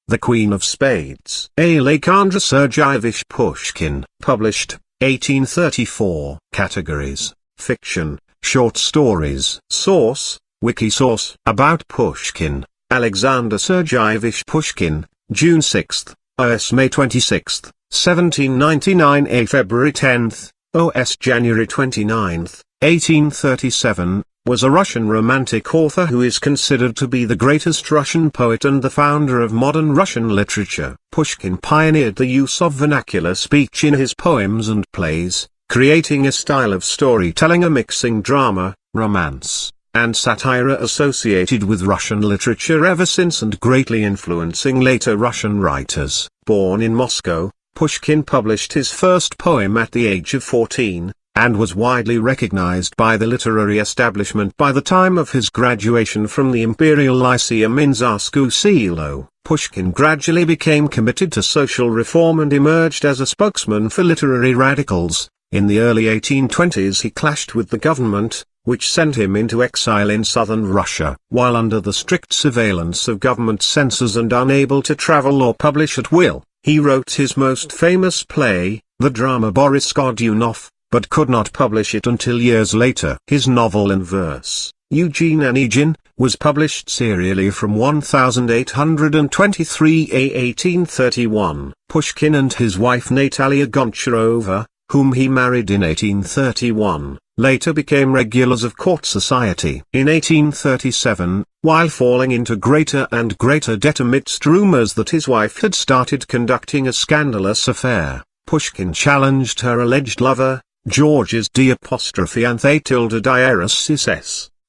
The Queen of Spades. Aleksandr Sergeyevich Pushkin. Published, 1834. Categories: fiction, short stories. Source: Wikisource. About Pushkin. Aleksandr Sergeyevich Pushkin, June 6, OS May 26, 1799 A February 10, OS January 29, 1837, was a Russian Romantic author who is considered to be the greatest Russian poet and the founder of modern Russian literature. Pushkin pioneered the use of vernacular speech in his poems and plays, creating a style of storytelling mixing drama, romance, and satire associated with Russian literature ever since and greatly influencing later Russian writers. Born in Moscow, Pushkin published his first poem at the age of 14, and was widely recognized by the literary establishment by the time of his graduation from the Imperial Lyceum in Tsarskoye Selo. Pushkin gradually became committed to social reform and emerged as a spokesman for literary radicals. In the early 1820s he clashed with the government, which sent him into exile in southern Russia. While under the strict surveillance of government censors and unable to travel or publish at will, he wrote his most famous play, the drama Boris Godunov, but could not publish it until years later. His novel in verse, Eugene Onegin, was published serially from 1823 a 1831. Pushkin and his wife Natalia Goncharova, whom he married in 1831, later became regulars of court society. In 1837, while falling into greater and greater debt amidst rumors that his wife had started conducting a scandalous affair, Pushkin challenged her alleged lover, Georges d'Iris,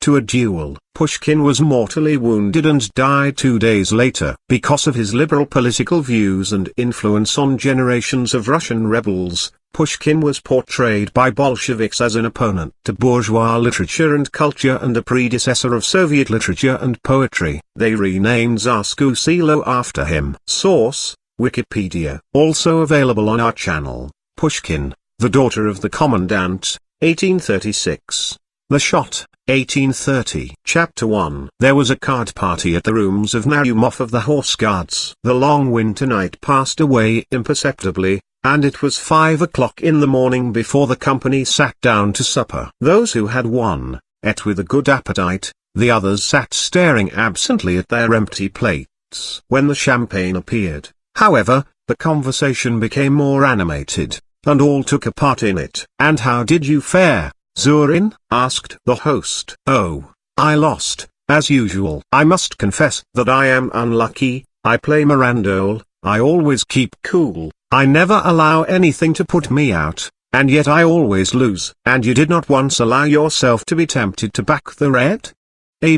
to a duel. Pushkin was mortally wounded and died 2 days later. Because of his liberal political views and influence on generations of Russian rebels, Pushkin was portrayed by Bolsheviks as an opponent to bourgeois literature and culture and a predecessor of Soviet literature and poetry. They renamed Tsarskoye Selo after him. Source: Wikipedia. Also available on our channel. Pushkin, The Daughter of the Commandant, 1836. The Shot, 1830. Chapter 1. There was a card party at the rooms of Naumov of the Horse Guards. The long winter night passed away imperceptibly, and it was 5 o'clock in the morning before the company sat down to supper. Those who had won, ate with a good appetite, the others sat staring absently at their empty plates. When the champagne appeared, however, the conversation became more animated, and all took a part in it. "And how did you fare, Zurin?" asked the host. "Oh, I lost, as usual. I must confess that I am unlucky. I play Mirandole, I always keep cool, I never allow anything to put me out, and yet I always lose." "And you did not once allow yourself to be tempted to back the red?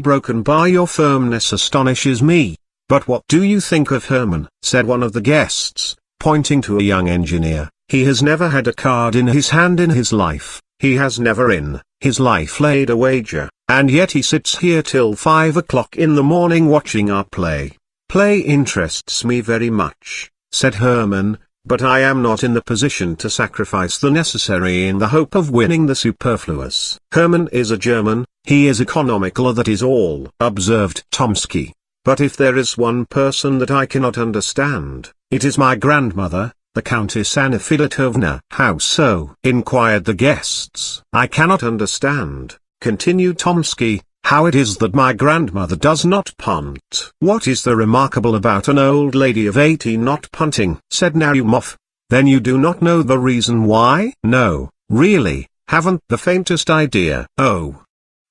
Broken by your firmness astonishes me. But what do you think of Herman?" said one of the guests, pointing to a young engineer. "He has never had a card in his hand in his life. He has never in his life laid a wager, and yet he sits here till 5 o'clock in the morning watching our play." "Play interests me very much," said Herman, "but I am not in the position to sacrifice the necessary in the hope of winning the superfluous." "Herman is a German, he is economical, that is all," observed Tomsky. "But if there is one person that I cannot understand, it is my grandmother, the Countess Anna Filatovna." "How so?" inquired the guests. "I cannot understand," continued Tomsky, "how it is that my grandmother does not punt." "What is there remarkable about an old lady of 80 not punting?" said Naumov. "Then you do not know the reason why?" "No, really, haven't the faintest idea." "Oh.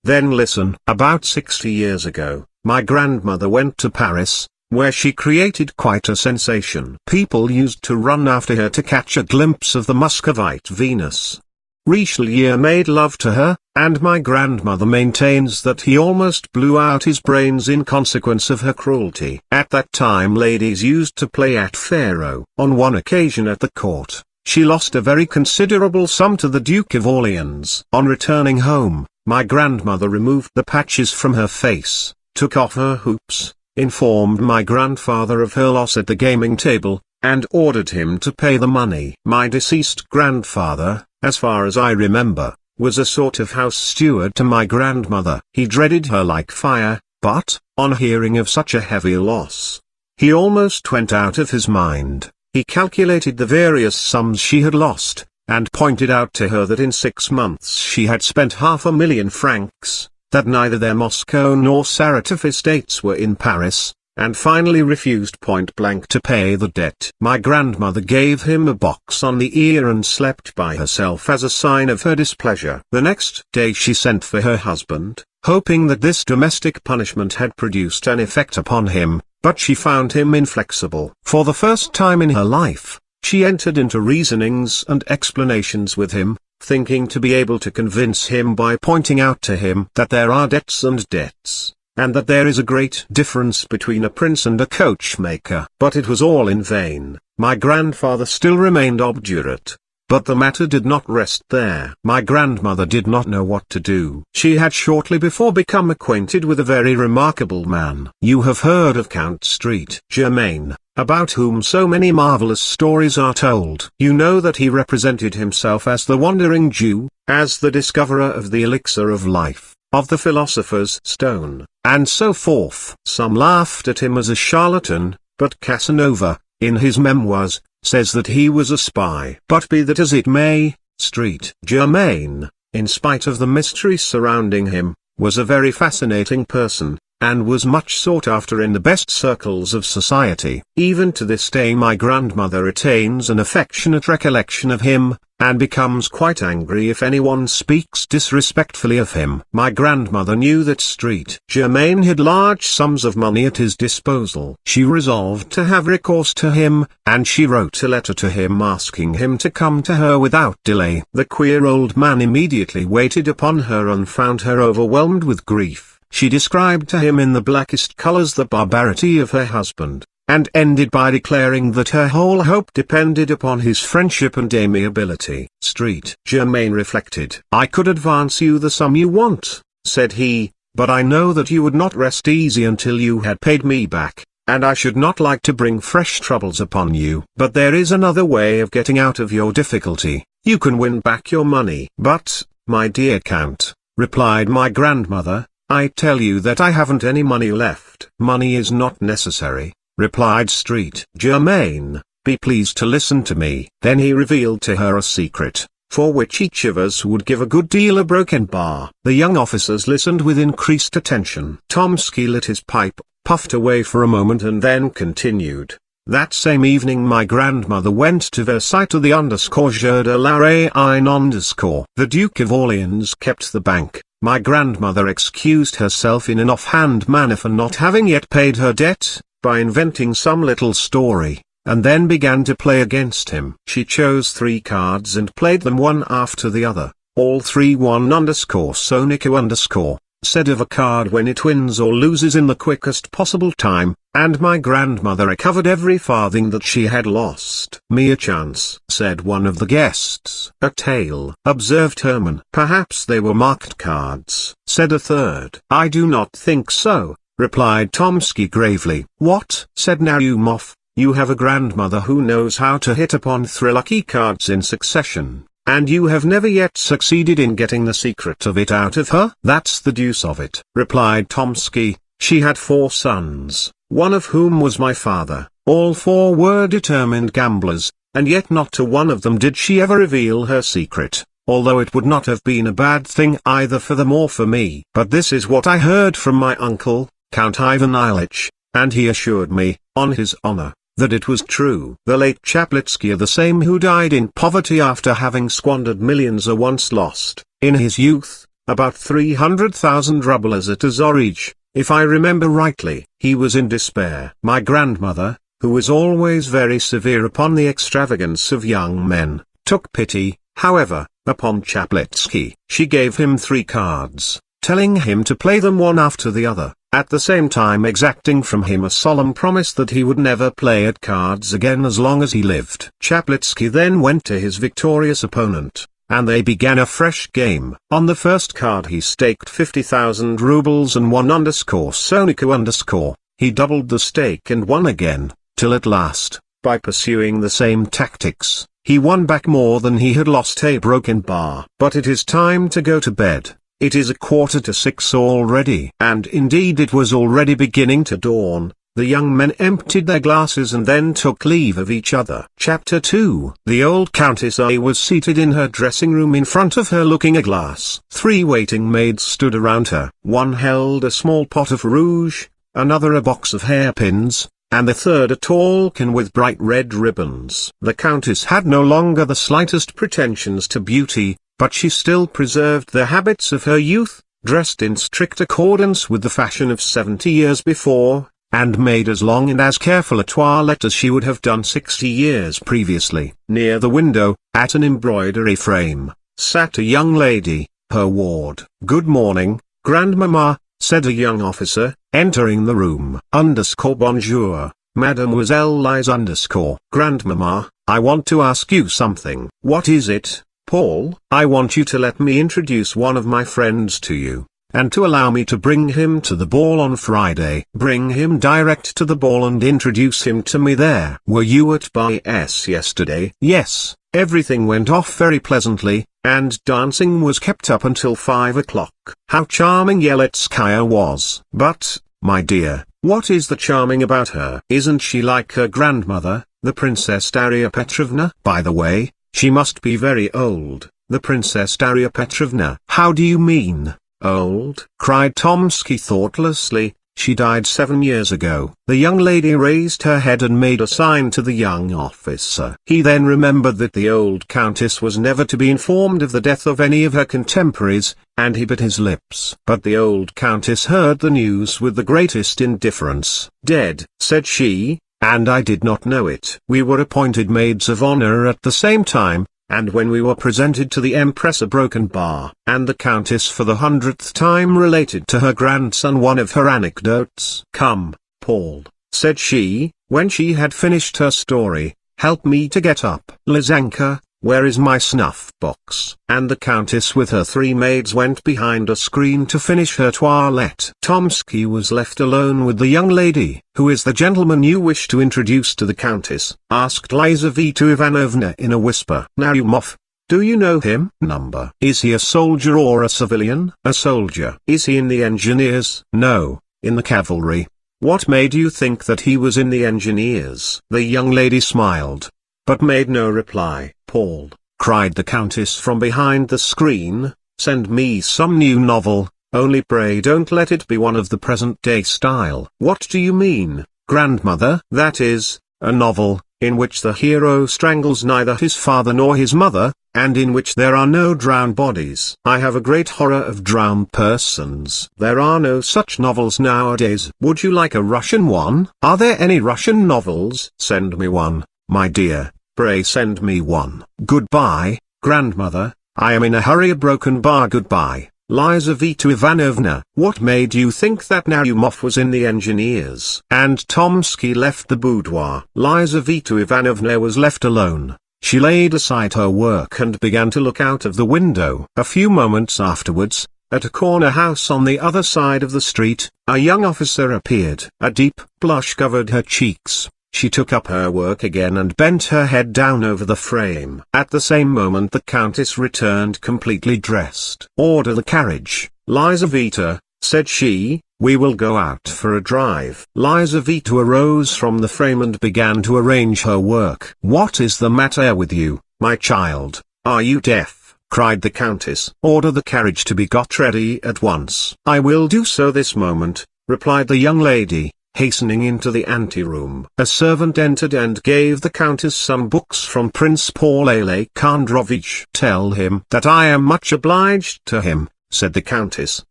Then listen. About 60 years ago, my grandmother went to Paris, where she created quite a sensation. People used to run after her to catch a glimpse of the Muscovite Venus. Richelieu made love to her, and my grandmother maintains that he almost blew out his brains in consequence of her cruelty. At that time ladies used to play at faro. On one occasion at the court, she lost a very considerable sum to the Duke of Orleans. On returning home, my grandmother removed the patches from her face, took off her hoops, informed my grandfather of her loss at the gaming table, and ordered him to pay the money. My deceased grandfather, as far as I remember, was a sort of house steward to my grandmother. He dreaded her like fire, but, on hearing of such a heavy loss, He almost went out of his mind. He calculated the various sums she had lost, and pointed out to her that in 6 months she had spent 500,000 francs, that neither their Moscow nor Saratov estates were in Paris, and finally refused point-blank to pay the debt. My grandmother gave him a box on the ear and slept by herself as a sign of her displeasure. The next day she sent for her husband, hoping that this domestic punishment had produced an effect upon him, but she found him inflexible. For the first time in her life, she entered into reasonings and explanations with him, thinking to be able to convince him by pointing out to him that there are debts and debts, and that there is a great difference between a prince and a coachmaker. But it was all in vain. My grandfather still remained obdurate. But the matter did not rest there. My grandmother did not know what to do. She had shortly before become acquainted with a very remarkable man. You have heard of Count Street Germain, about whom so many marvelous stories are told. You know that he represented himself as the wandering Jew, as the discoverer of the elixir of life, of the philosopher's stone, and so forth. Some laughed at him as a charlatan, but Casanova, in his memoirs, says that he was a spy. But be that as it may, Street Germain, in spite of the mystery surrounding him, was a very fascinating person, and was much sought after in the best circles of society. Even to this day my grandmother retains an affectionate recollection of him, and becomes quite angry if anyone speaks disrespectfully of him. My grandmother knew that Street Germain had large sums of money at his disposal. She resolved to have recourse to him, and she wrote a letter to him asking him to come to her without delay. The queer old man immediately waited upon her and found her overwhelmed with grief. She described to him in the blackest colors the barbarity of her husband, and ended by declaring that her whole hope depended upon his friendship and amiability. Street Germain reflected. "I could advance you the sum you want," said he, "but I know that you would not rest easy until you had paid me back, and I should not like to bring fresh troubles upon you. But there is another way of getting out of your difficulty. You can win back your money." "But, my dear Count," replied my grandmother, "I tell you that I haven't any money left." "Money is not necessary," replied Street Germain, "be pleased to listen to me." Then he revealed to her a secret, for which each of us would give a good deal a broken bar. The young officers listened with increased attention. Tomsky lit his pipe, puffed away for a moment and then continued. "That same evening my grandmother went to Versailles to the Jeu de la Reine. The Duke of Orleans kept the bank. My grandmother excused herself in an offhand manner for not having yet paid her debt, by inventing some little story, and then began to play against him. She chose 3 cards and played them one after the other, all 3 1_Sonico_, said of a card when it wins or loses in the quickest possible time, and my grandmother recovered every farthing that she had lost. "Mere chance," said one of the guests. "A tale," observed Herman. "Perhaps they were marked cards," said a third. "I do not think so," replied Tomsky gravely. "What?" said Naumov, "you have a grandmother who knows how to hit upon 3 lucky cards in succession, and you have never yet succeeded in getting the secret of it out of her?" "That's the deuce of it," replied Tomsky. "She had 4 sons, one of whom was my father. All 4 were determined gamblers, and yet not to one of them did she ever reveal her secret, although it would not have been a bad thing either for them or for me. But this is what I heard from my uncle, Count Ivan Ilyich, and he assured me, on his honor, that it was true." The late Chaplitsky, the same who died in poverty after having squandered millions once lost, in his youth, about 300,000 rubles at Azorij, if I remember rightly. He was in despair. My grandmother, who was always very severe upon the extravagance of young men, took pity, however, upon Chaplitsky. She gave him 3 cards, telling him to play them one after the other, at the same time exacting from him a solemn promise that he would never play at cards again as long as he lived. Chaplitsky then went to his victorious opponent, and they began a fresh game. On the first card he staked 50,000 rubles and 1_Sonico_. He doubled the stake and won again, till at last, by pursuing the same tactics, he won back more than he had lost, a broken bar. "But it is time to go to bed. It is 5:45 already." And indeed it was already beginning to dawn. The young men emptied their glasses and then took leave of each other. Chapter 2. The old Countess A was seated in her dressing room. In front of her, looking a glass. 3 waiting maids stood around her. One held a small pot of rouge, another a box of hairpins, and the third a tall can with bright red ribbons. The Countess had no longer the slightest pretensions to beauty, but she still preserved the habits of her youth, dressed in strict accordance with the fashion of 70 years before, and made as long and as careful a toilette as she would have done 60 years previously. Near the window, at an embroidery frame, sat a young lady, her ward. "Good morning, Grandmamma," said a young officer, entering the room. Bonjour, Mademoiselle Liza. "Grandmamma, I want to ask you something." "What is it, Paul?" "I want you to let me introduce one of my friends to you, and to allow me to bring him to the ball on Friday." "Bring him direct to the ball and introduce him to me there." "Were you at Bas yesterday?" "Yes, everything went off very pleasantly, and dancing was kept up until 5 o'clock. How charming Yeletskaya was!" "But, my dear, what is the charming about her? Isn't she like her grandmother, the Princess Daria Petrovna? By the way, she must be very old, the Princess Daria Petrovna." "How do you mean, old?" cried Tomsky thoughtlessly. "She died 7 years ago." The young lady raised her head and made a sign to the young officer. He then remembered that the old Countess was never to be informed of the death of any of her contemporaries, and he bit his lips. But the old Countess heard the news with the greatest indifference. "Dead," said she, "and I did not know it. We were appointed maids of honor at the same time, and when we were presented to the Empress a broken bar." And the Countess for the 100th time related to her grandson one of her anecdotes. "Come, Paul," said she, when she had finished her story, "help me to get up. Lizanka, where is my snuff box?" And the Countess with her 3 maids went behind a screen to finish her toilette. Tomsky was left alone with the young lady. "Who is the gentleman you wish to introduce to the Countess?" asked Lizaveta Ivanovna in a whisper. "Naumov. Do you know him?" "Number. Is he a soldier or a civilian?" "A soldier." "Is he in the engineers?" "No, in the cavalry." "What made you think that he was in the engineers?" The young lady smiled, but made no reply. "Paul," cried the Countess from behind the screen, "send me some new novel, only pray don't let it be one of the present-day style." "What do you mean, grandmother?" "That is, a novel, in which the hero strangles neither his father nor his mother, and in which there are no drowned bodies. I have a great horror of drowned persons. There are no such novels nowadays." "Would you like a Russian one?" "Are there any Russian novels?" "Send me one, my dear. Pray send me one." "Goodbye, grandmother, I am in a hurry." A broken bar. "Goodbye, Lizaveta Ivanovna." "What made you think that Naumov was in the engineers?" And Tomsky left the boudoir. Lizaveta Ivanovna was left alone. She laid aside her work and began to look out of the window. A few moments afterwards, at a corner house on the other side of the street, a young officer appeared. A deep blush covered her cheeks. She took up her work again and bent her head down over the frame. At the same moment the Countess returned completely dressed. "Order the carriage, Lizaveta," said she, "we will go out for a drive." Lizaveta arose from the frame and began to arrange her work. "What is the matter with you, my child? Are you deaf?" cried the Countess. "Order the carriage to be got ready at once." "I will do so this moment," replied the young lady, hastening into the anteroom. A servant entered and gave the Countess some books from Prince Paul Aleksandrovich. "Tell him that I am much obliged to him," said the Countess.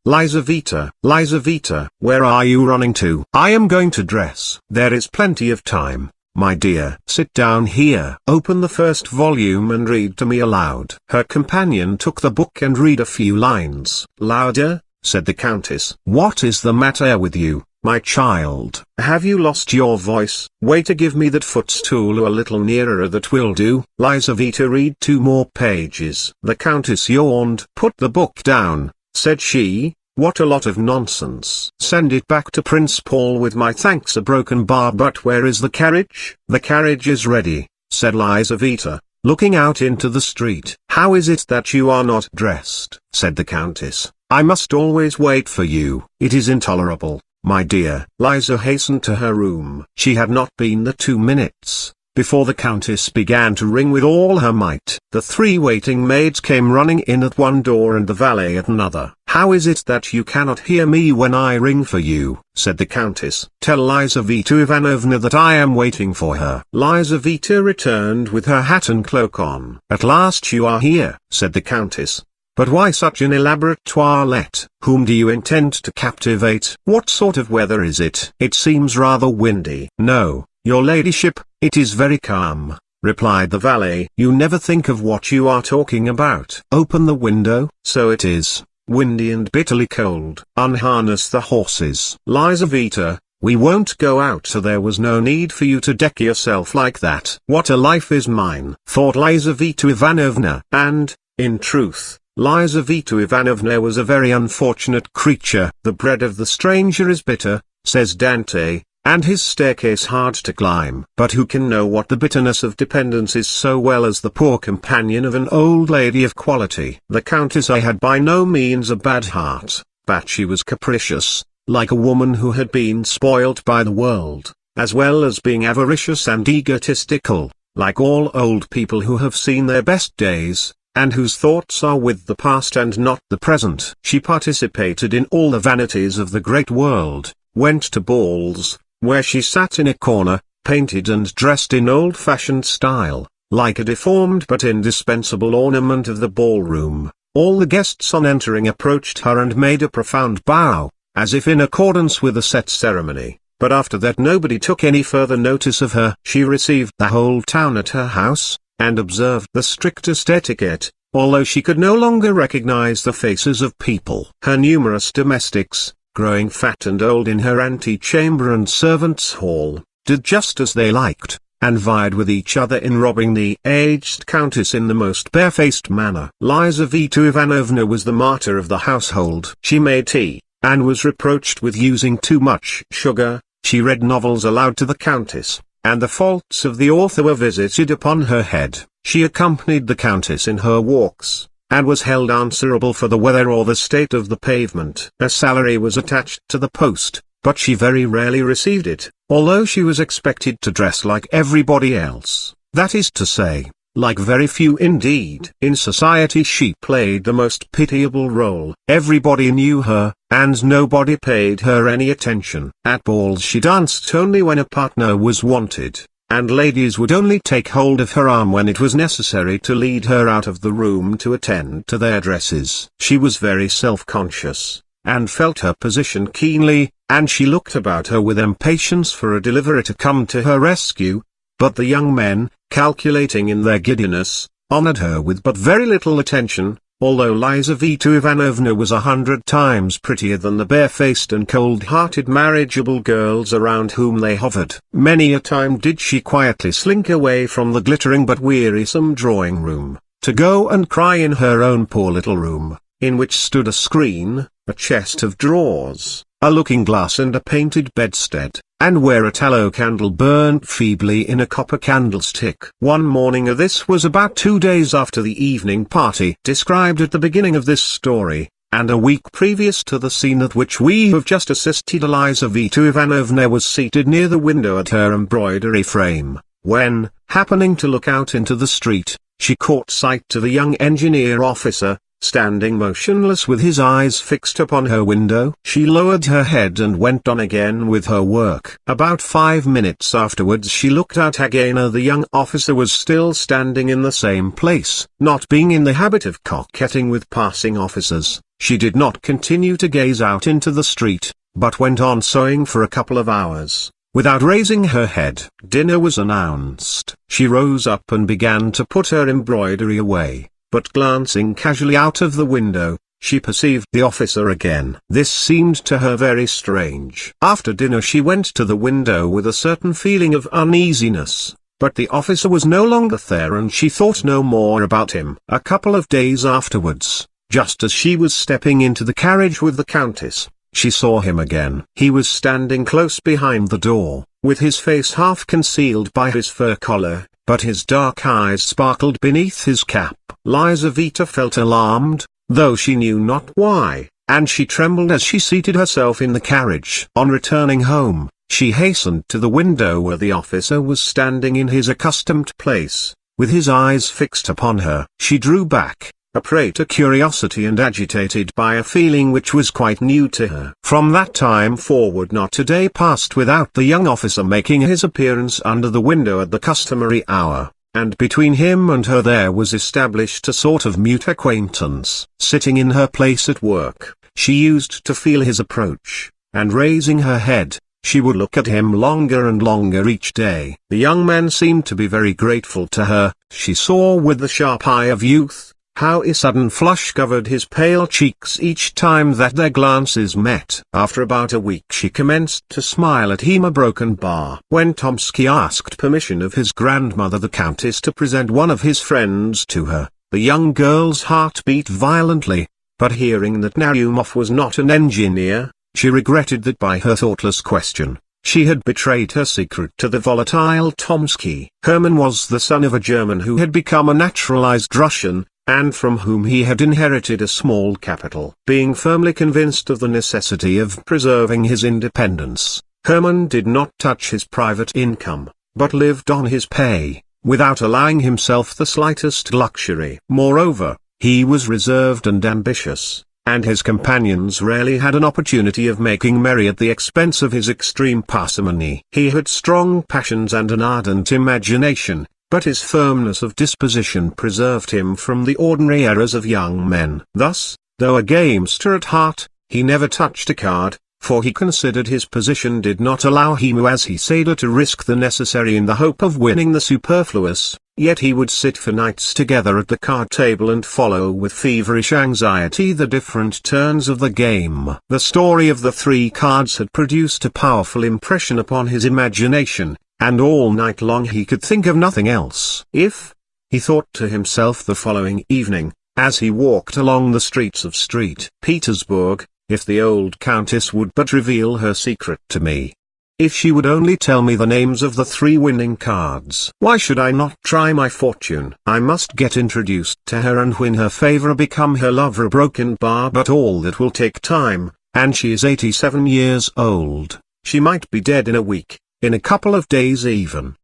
"Lizaveta, Lizaveta, where are you running to?" "I am going to dress." "There is plenty of time, my dear." "Sit down here. Open the first volume and read to me aloud." Her companion took the book and read a few lines. "Louder," said the Countess. "What is the matter with you, my child? Have you lost your voice?" "Waiter, give me that footstool a little nearer. That will do." Lizaveta, read 2 more pages. The Countess yawned. "Put the book down," said she. "What a lot of nonsense." "Send it back to Prince Paul with my thanks." A broken bar. "But where is the carriage?" "The carriage is ready," said Lizaveta, looking out into the street. "How is it that you are not dressed?" said the Countess. "I must always wait for you. It is intolerable." my dear." Liza hastened to her room. She had not been there 2 minutes before the Countess began to ring with all her might. The 3 waiting maids came running in at one door and the valet at another. "How is it that you cannot hear me when I ring for you?" said the Countess. "Tell Lizaveta Ivanovna that I am waiting for her." Lizaveta returned with her hat and cloak on. "At last you are here," said the Countess. "But why such an elaborate toilette? Whom do you intend to captivate? What sort of weather is it? It seems rather windy." "No, your ladyship, it is very calm," replied the valet. "You never think of what you are talking about." "Open the window." "So it is windy and bitterly cold." "Unharness the horses." "Lizaveta, we won't go out, so there was no need for you to deck yourself like that." "What a life is mine," thought Lizaveta Ivanovna. And, in truth, Lizaveta Ivanovna was a very unfortunate creature. "The bread of the stranger is bitter," says Dante, "and his staircase hard to climb." But who can know what the bitterness of dependence is so well as the poor companion of an old lady of quality? The Countess had by no means a bad heart, but she was capricious, like a woman who had been spoilt by the world, as well as being avaricious and egotistical, like all old people who have seen their best days, and whose thoughts are with the past and not the present. She participated in all the vanities of the great world, went to balls, where she sat in a corner, painted and dressed in old-fashioned style, like a deformed but indispensable ornament of the ballroom. All the guests on entering approached her and made a profound bow, as if in accordance with a set ceremony, but after that nobody took any further notice of her. She received the whole town at her house, and observed the strictest etiquette, although she could no longer recognize the faces of people. Her numerous domestics, growing fat and old in her antechamber and servants' hall, did just as they liked, and vied with each other in robbing the aged Countess in the most barefaced manner. Lizaveta Ivanovna was the martyr of the household. She made tea, and was reproached with using too much sugar. She read novels aloud to the Countess, and the faults of the author were visited upon her head. She accompanied the Countess in her walks, and was held answerable for the weather or the state of the pavement. A salary was attached to the post, but she very rarely received it, although she was expected to dress like everybody else, that is to say, like very few indeed. In society she played the most pitiable role. Everybody knew her, and nobody paid her any attention. At balls she danced only when a partner was wanted, and ladies would only take hold of her arm when it was necessary to lead her out of the room to attend to their dresses. She was very self-conscious, and felt her position keenly, and she looked about her with impatience for a deliverer to come to her rescue, but the young men, calculating in their giddiness, honored her with but very little attention, although Lizaveta Ivanovna was 100 times prettier than the barefaced and cold-hearted marriageable girls around whom they hovered. Many a time did she quietly slink away from the glittering but wearisome drawing-room, to go and cry in her own poor little room, in which stood a screen, a chest of drawers, a looking-glass and a painted bedstead, and where a tallow candle burnt feebly in a copper candlestick. One morning this was about 2 days after the evening party described at the beginning of this story, and a week previous to the scene at which we have just assisted. Lizaveta Ivanovna was seated near the window at her embroidery frame, when, happening to look out into the street, she caught sight of a young engineer officer, standing motionless with his eyes fixed upon her window. She lowered her head and went on again with her work. About 5 minutes afterwards she looked out again. The young officer was still standing in the same place. Not being in the habit of coquetting with passing officers, she did not continue to gaze out into the street, but went on sewing for a couple of hours, without raising her head. Dinner was announced. She rose up and began to put her embroidery away, but glancing casually out of the window, she perceived the officer again. This seemed to her very strange. After dinner she went to the window with a certain feeling of uneasiness, but the officer was no longer there and she thought no more about him. A couple of days afterwards, just as she was stepping into the carriage with the Countess, she saw him again. He was standing close behind the door, with his face half concealed by his fur collar, but his dark eyes sparkled beneath his cap. Lizaveta felt alarmed, though she knew not why. and she trembled as she seated herself in the carriage. On returning home, she hastened to the window where the officer was standing in his accustomed place, with his eyes fixed upon her. She drew back, a prey to curiosity and agitated by a feeling which was quite new to her. From that time forward not a day passed without the young officer making his appearance under the window at the customary hour, and between him and her there was established a sort of mute acquaintance. Sitting in her place at work, she used to feel his approach, and raising her head, she would look at him longer and longer each day. The young man seemed to be very grateful to her. She saw with the sharp eye of youth, how a sudden flush covered his pale cheeks each time that their glances met. After about a week she commenced to smile at him a broken bar. When Tomsky asked permission of his grandmother the Countess to present one of his friends to her, the young girl's heart beat violently, but hearing that Naumov was not an engineer, she regretted that by her thoughtless question, she had betrayed her secret to the volatile Tomsky. Hermann was the son of a German who had become a naturalized Russian, and from whom he had inherited a small capital. Being firmly convinced of the necessity of preserving his independence, Hermann did not touch his private income, but lived on his pay, without allowing himself the slightest luxury. Moreover, he was reserved and ambitious, and his companions rarely had an opportunity of making merry at the expense of his extreme parsimony. He had strong passions and an ardent imagination, but his firmness of disposition preserved him from the ordinary errors of young men. Thus, though a gamester at heart, he never touched a card, for he considered his position did not allow him as he said to risk the necessary in the hope of winning the superfluous, yet he would sit for nights together at the card table and follow with feverish anxiety the different turns of the game. The story of the three cards had produced a powerful impression upon his imagination, and all night long he could think of nothing else. If, he thought to himself the following evening, as he walked along the streets of St. Petersburg, if the old Countess would but reveal her secret to me. If she would only tell me the names of the three winning cards. Why should I not try my fortune? I must get introduced to her and win her favor, become her lover. A broken bar, but all that will take time, and she is 87 years old. She might be dead in a week, in a couple of days even.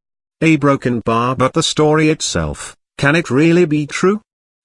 A broken bar, but the story itself, can it really be true?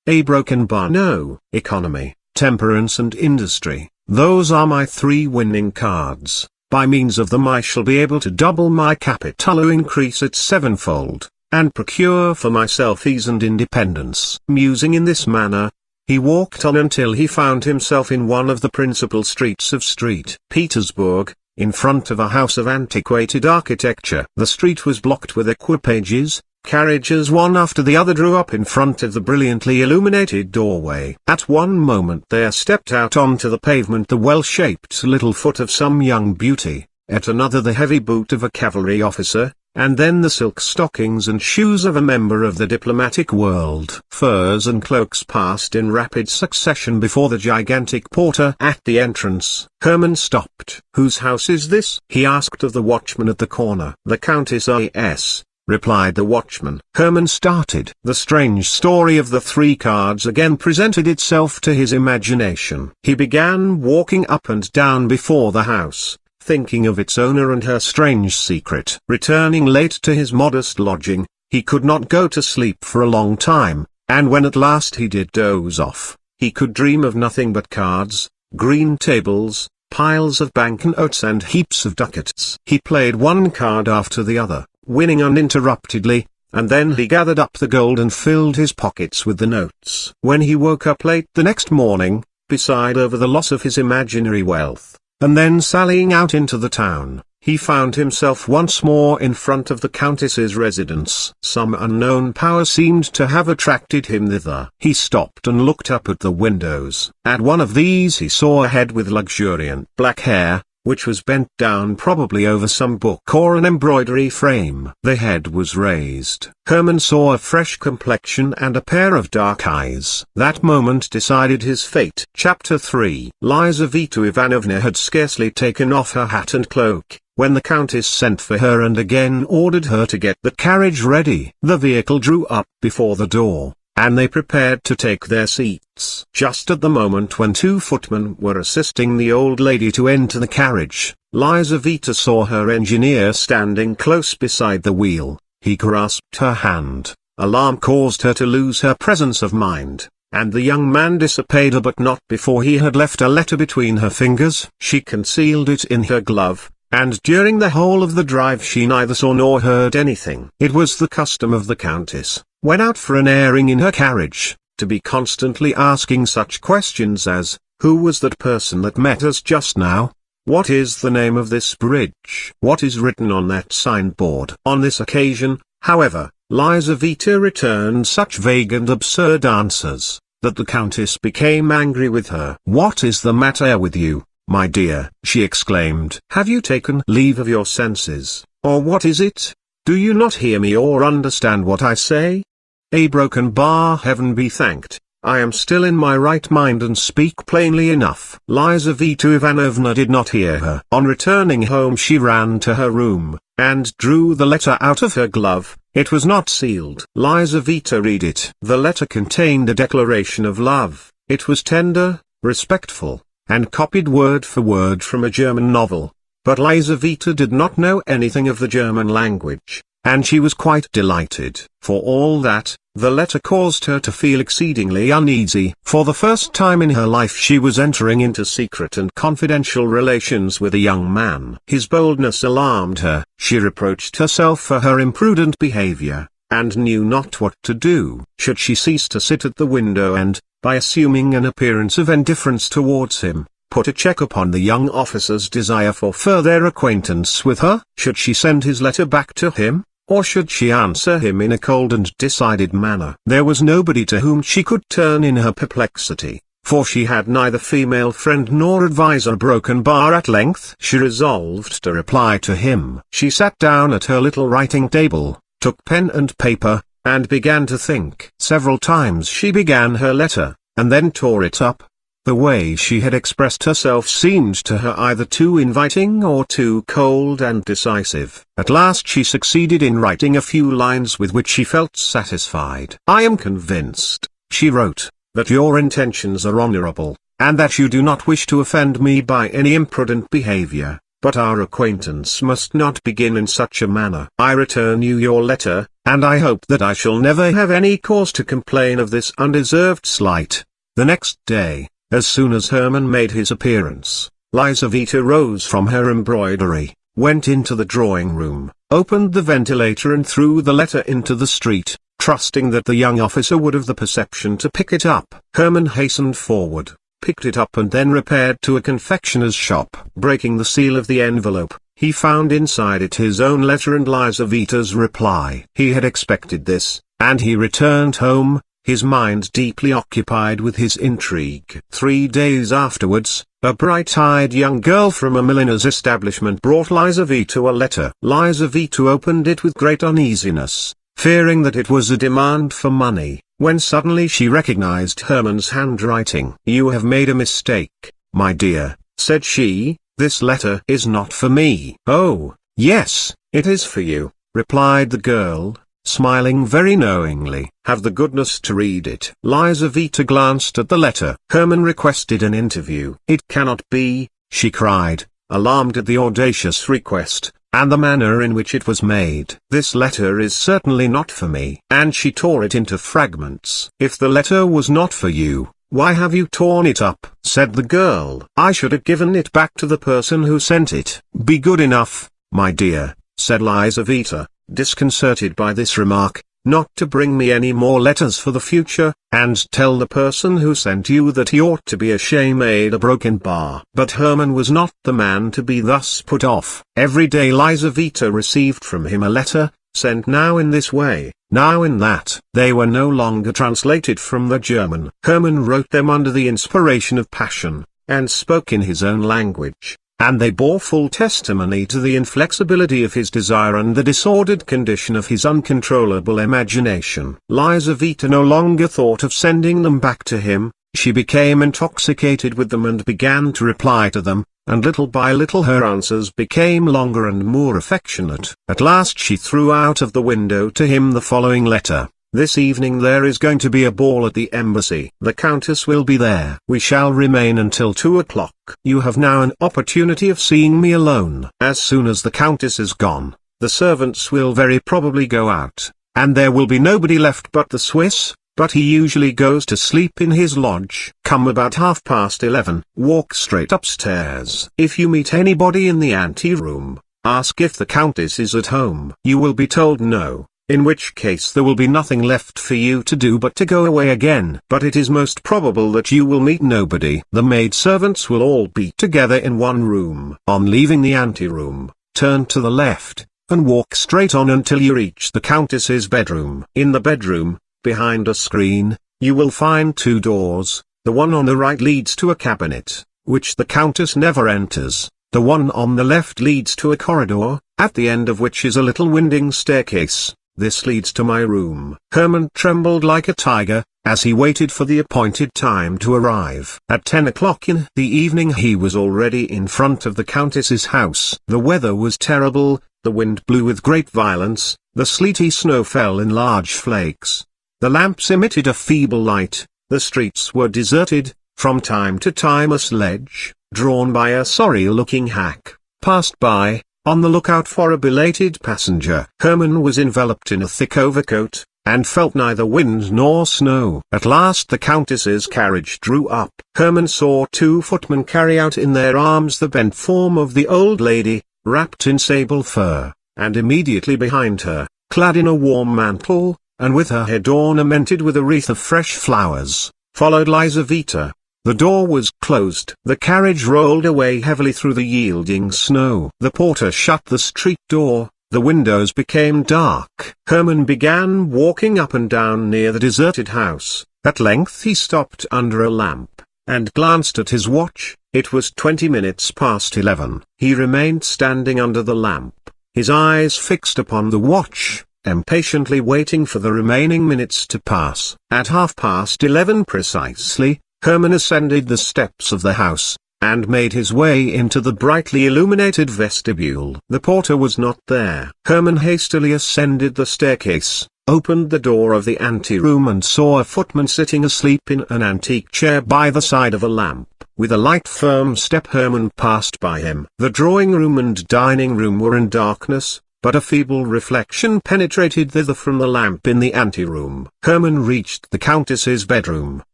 A broken bar, no. Economy, temperance and industry, those are my three winning cards. By means of them I shall be able to double my capital or increase it sevenfold, and procure for myself ease and independence. Musing in this manner, he walked on until he found himself in one of the principal streets of St. Petersburg, in front of a house of antiquated architecture. The street was blocked with equipages. Carriages one after the other drew up in front of the brilliantly illuminated doorway. At one moment there stepped out onto the pavement the well-shaped little foot of some young beauty, at another the heavy boot of a cavalry officer, and then the silk stockings and shoes of a member of the diplomatic world. Furs and cloaks passed in rapid succession before the gigantic porter at the entrance. Hermann stopped. "Whose house is this?" he asked of the watchman at the corner. "The Countess A.S." replied the watchman. Hermann started. The strange story of the three cards again presented itself to his imagination. He began walking up and down before the house, thinking of its owner and her strange secret. Returning late to his modest lodging, he could not go to sleep for a long time, and when at last he did doze off, he could dream of nothing but cards, green tables, piles of banknotes and heaps of ducats. He played one card after the other, winning uninterruptedly, and then he gathered up the gold and filled his pockets with the notes. When he woke up late the next morning, beside over the loss of his imaginary wealth, and then sallying out into the town, he found himself once more in front of the Countess's residence. Some unknown power seemed to have attracted him thither. He stopped and looked up at the windows. At one of these he saw a head with luxuriant black hair, which was bent down probably over some book or an embroidery frame. The head was raised. Hermann saw a fresh complexion and a pair of dark eyes. That moment decided his fate. Chapter 3. Lizaveta Ivanovna had scarcely taken off her hat and cloak, when the Countess sent for her and again ordered her to get the carriage ready. The vehicle drew up before the door, and they prepared to take their seats. Just at the moment when two footmen were assisting the old lady to enter the carriage, Lizaveta saw her engineer standing close beside the wheel. He grasped her hand. Alarm caused her to lose her presence of mind, and the young man disappeared, but not before he had left a letter between her fingers. She concealed it in her glove, and during the whole of the drive she neither saw nor heard anything. It was the custom of the Countess, when out for an airing in her carriage, to be constantly asking such questions as, "Who was that person that met us just now? What is the name of this bridge? What is written on that signboard?" On this occasion, however, Lizaveta returned such vague and absurd answers, that the Countess became angry with her. "What is the matter with you, my dear?" she exclaimed. "Have you taken leave of your senses, or what is it? Do you not hear me or understand what I say? A broken bar, heaven be thanked, I am still in my right mind and speak plainly enough." Lizaveta Ivanovna did not hear her. On returning home she ran to her room, and drew the letter out of her glove. It was not sealed. Lizaveta read it. The letter contained a declaration of love. It was tender, respectful, and copied word for word from a German novel. But Lizaveta did not know anything of the German language, and she was quite delighted. For all that, the letter caused her to feel exceedingly uneasy. For the first time in her life she was entering into secret and confidential relations with a young man. His boldness alarmed her. She reproached herself for her imprudent behavior, and knew not what to do. Should she cease to sit at the window and, by assuming an appearance of indifference towards him, put a check upon the young officer's desire for further acquaintance with her? Should she send his letter back to him, or should she answer him in a cold and decided manner? There was nobody to whom she could turn in her perplexity, for she had neither female friend nor adviser. Broken bar. At length she resolved to reply to him. She sat down at her little writing table, took pen and paper, and began to think. Several times she began her letter, and then tore it up. The way she had expressed herself seemed to her either too inviting or too cold and decisive. At last she succeeded in writing a few lines with which she felt satisfied. "I am convinced," she wrote, "that your intentions are honorable, and that you do not wish to offend me by any imprudent behavior, but our acquaintance must not begin in such a manner. I return you your letter, and I hope that I shall never have any cause to complain of this undeserved slight." The next day, as soon as Hermann made his appearance, Lizaveta rose from her embroidery, went into the drawing-room, opened the ventilator and threw the letter into the street, trusting that the young officer would have the perception to pick it up. Hermann hastened forward, picked it up and then repaired to a confectioner's shop. Breaking the seal of the envelope, he found inside it his own letter and Lizaveta's reply. He had expected this, and he returned home, his mind deeply occupied with his intrigue. 3 days afterwards, a bright-eyed young girl from a milliner's establishment brought Lizaveta a letter. Lizaveta opened it with great uneasiness, fearing that it was a demand for money, when suddenly she recognized Hermann's handwriting. "You have made a mistake, my dear," said she, "this letter is not for me." "Oh, yes, it is for you," replied the girl, smiling very knowingly. "Have the goodness to read it." Lizaveta glanced at the letter. Hermann requested an interview. "It cannot be," she cried, alarmed at the audacious request, and the manner in which it was made. "This letter is certainly not for me." And she tore it into fragments. "If the letter was not for you, why have you torn it up?" said the girl. "I should have given it back to the person who sent it." "Be good enough, my dear," said Lizaveta, disconcerted by this remark, "not to bring me any more letters for the future, and tell the person who sent you that he ought to be ashamed. A broken bar." But Hermann was not the man to be thus put off. Every day Lizaveta received from him a letter, sent now in this way, now in that. They were no longer translated from the German. Hermann wrote them under the inspiration of passion, and spoke in his own language, and they bore full testimony to the inflexibility of his desire and the disordered condition of his uncontrollable imagination. Lizaveta no longer thought of sending them back to him. She became intoxicated with them and began to reply to them, and little by little her answers became longer and more affectionate. At last she threw out of the window to him the following letter: This evening there is going to be a ball at the embassy. The Countess will be there. We shall remain until 2 o'clock. You have now an opportunity of seeing me alone. As soon as the Countess is gone, the servants will very probably go out, and there will be nobody left but the Swiss, but he usually goes to sleep in his lodge. Come about 11:30, walk straight upstairs. If you meet anybody in the ante-room, ask if the Countess is at home. You will be told no, in which case there will be nothing left for you to do but to go away again. But it is most probable that you will meet nobody. The maid-servants will all be together in one room. On leaving the ante-room, turn to the left, and walk straight on until you reach the Countess's bedroom. In the bedroom, behind a screen, you will find 2 doors. The one on the right leads to a cabinet, which the Countess never enters. The one on the left leads to a corridor, at the end of which is a little winding staircase. This leads to my room. Hermann trembled like a tiger, as he waited for the appointed time to arrive. At 10 o'clock in the evening he was already in front of the Countess's house. The weather was terrible, the wind blew with great violence, the sleety snow fell in large flakes. The lamps emitted a feeble light, the streets were deserted. From time to time a sledge, drawn by a sorry-looking hack, passed by, on the lookout for a belated passenger. Hermann was enveloped in a thick overcoat, and felt neither wind nor snow. At last the Countess's carriage drew up. Hermann saw 2 footmen carry out in their arms the bent form of the old lady, wrapped in sable fur, and immediately behind her, clad in a warm mantle, and with her head ornamented with a wreath of fresh flowers, followed Liza. The door was closed. The carriage rolled away heavily through the yielding snow. The porter shut the street door, the windows became dark. Hermann began walking up and down near the deserted house. At length he stopped under a lamp, and glanced at his watch. It was 20 minutes past 11. He remained standing under the lamp, his eyes fixed upon the watch, impatiently waiting for the remaining minutes to pass. At 11:30 precisely, Hermann ascended the steps of the house, and made his way into the brightly illuminated vestibule. The porter was not there. Hermann hastily ascended the staircase, opened the door of the ante-room and saw a footman sitting asleep in an antique chair by the side of a lamp. With a light firm step Hermann passed by him. The drawing-room and dining-room were in darkness, but a feeble reflection penetrated thither from the lamp in the ante-room. Hermann reached the Countess's bedroom.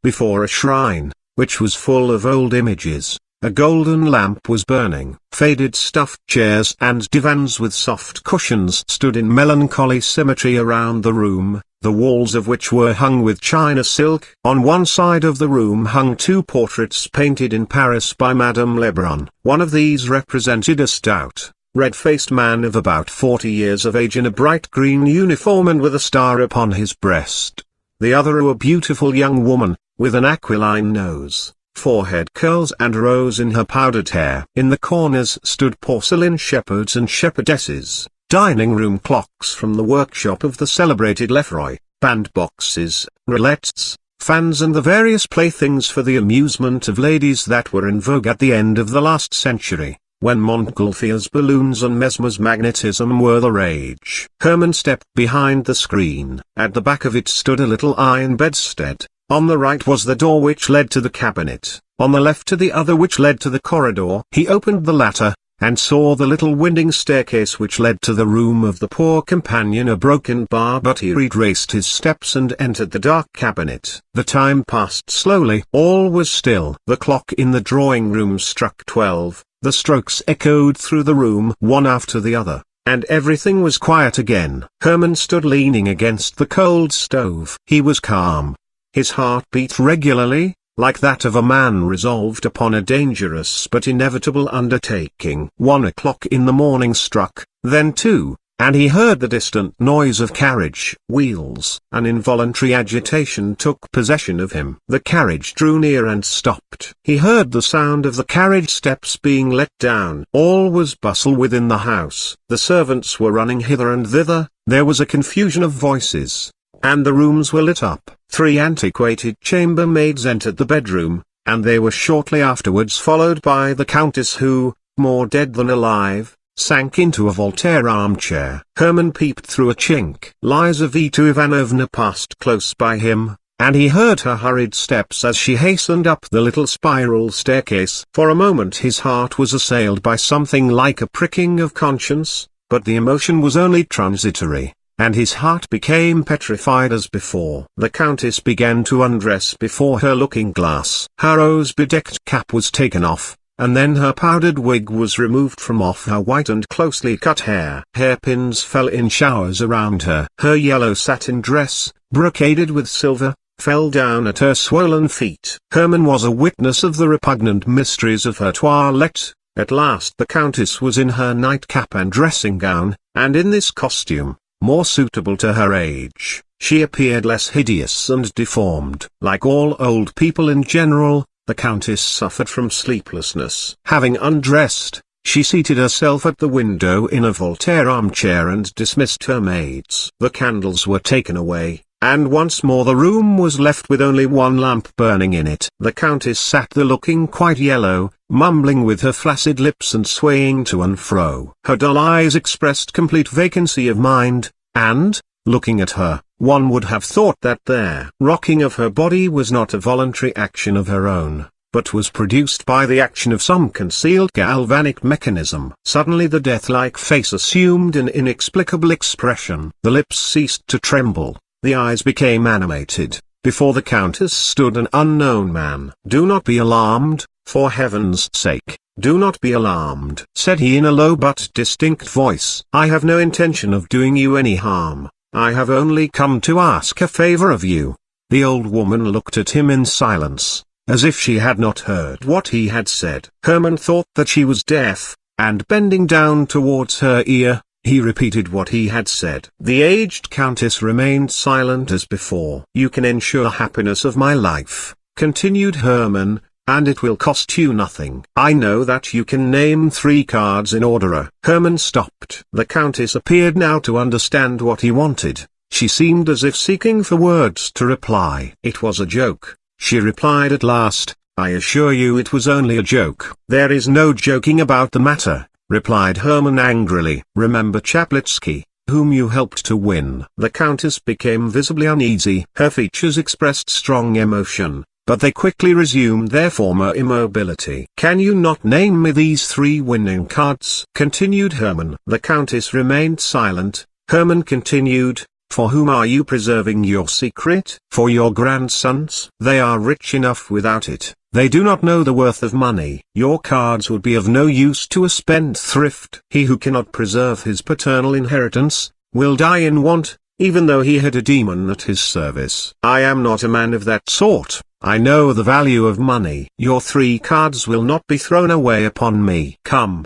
Before a shrine, which was full of old images, a golden lamp was burning. Faded stuffed chairs and divans with soft cushions stood in melancholy symmetry around the room, the walls of which were hung with China silk. On one side of the room hung 2 portraits painted in Paris by Madame Lebrun. One of these represented a stout, red-faced man of about 40 years of age in a bright green uniform and with a star upon his breast. The other a beautiful young woman, with an aquiline nose, forehead curls and rose in her powdered hair. In the corners stood porcelain shepherds and shepherdesses, dining-room clocks from the workshop of the celebrated Lefroy, bandboxes, roulettes, fans and the various playthings for the amusement of ladies that were in vogue at the end of the last century, when Montgolfier's balloons and Mesmer's magnetism were the rage. Hermann stepped behind the screen. At the back of it stood a little iron bedstead. On the right was the door which led to the cabinet, on the left to the other which led to the corridor. He opened the latter, and saw the little winding staircase which led to the room of the poor companion, a broken bar, but he retraced his steps and entered the dark cabinet. The time passed slowly. All was still. The clock in the drawing-room struck 12. The strokes echoed through the room one after the other, and everything was quiet again. Hermann stood leaning against the cold stove. He was calm. His heart beat regularly, like that of a man resolved upon a dangerous but inevitable undertaking. 1 o'clock in the morning struck, then 2, and he heard the distant noise of carriage wheels. An involuntary agitation took possession of him. The carriage drew near and stopped. He heard the sound of the carriage steps being let down. All was bustle within the house. The servants were running hither and thither, there was a confusion of voices, and the rooms were lit up. 3 antiquated chambermaids entered the bedroom, and they were shortly afterwards followed by the Countess who, more dead than alive, sank into a Voltaire armchair. Herman peeped through a chink. Lizaveta Ivanovna passed close by him, and he heard her hurried steps as she hastened up the little spiral staircase. For a moment his heart was assailed by something like a pricking of conscience, but the emotion was only transitory, and his heart became petrified as before. The Countess began to undress before her looking-glass. Her rose-bedecked cap was taken off, and then her powdered wig was removed from off her white and closely cut hair. Hairpins fell in showers around her. Her yellow satin dress, brocaded with silver, fell down at her swollen feet. Herman was a witness of the repugnant mysteries of her toilette. At last the Countess was in her nightcap and dressing gown, and in this costume, more suitable to her age, she appeared less hideous and deformed. Like all old people in general, the Countess suffered from sleeplessness. Having undressed, she seated herself at the window in a Voltaire armchair and dismissed her maids. The candles were taken away, and once more the room was left with only one lamp burning in it. The Countess sat there looking quite yellow, mumbling with her flaccid lips and swaying to and fro. Her dull eyes expressed complete vacancy of mind, and, looking at her, one would have thought that their rocking of her body was not a voluntary action of her own, but was produced by the action of some concealed galvanic mechanism. Suddenly the death-like face assumed an inexplicable expression. The lips ceased to tremble, the eyes became animated. Before the Countess stood an unknown man. "Do not be alarmed, for heaven's sake, do not be alarmed," said he in a low but distinct voice. "I have no intention of doing you any harm. I have only come to ask a favor of you." The old woman looked at him in silence, as if she had not heard what he had said. Herman thought that she was deaf, and bending down towards her ear, he repeated what he had said. The aged Countess remained silent as before. "You can ensure happiness of my life," continued Herman, "and it will cost you nothing. I know that you can name 3 cards in order." Herman stopped. The Countess appeared now to understand what he wanted. She seemed as if seeking for words to reply. "It was a joke," she replied at last. "I assure you it was only a joke." "There is no joking about the matter," replied Herman angrily. "Remember Chaplitsky, whom you helped to win." The Countess became visibly uneasy. Her features expressed strong emotion, but they quickly resumed their former immobility. "Can you not name me these 3 winning cards?" continued Herman. The Countess remained silent. Herman continued, "For whom are you preserving your secret? For your grandsons? They are rich enough without it. They do not know the worth of money. Your cards would be of no use to a spendthrift. He who cannot preserve his paternal inheritance, will die in want, even though he had a demon at his service. I am not a man of that sort. I know the value of money. Your 3 cards will not be thrown away upon me. Come.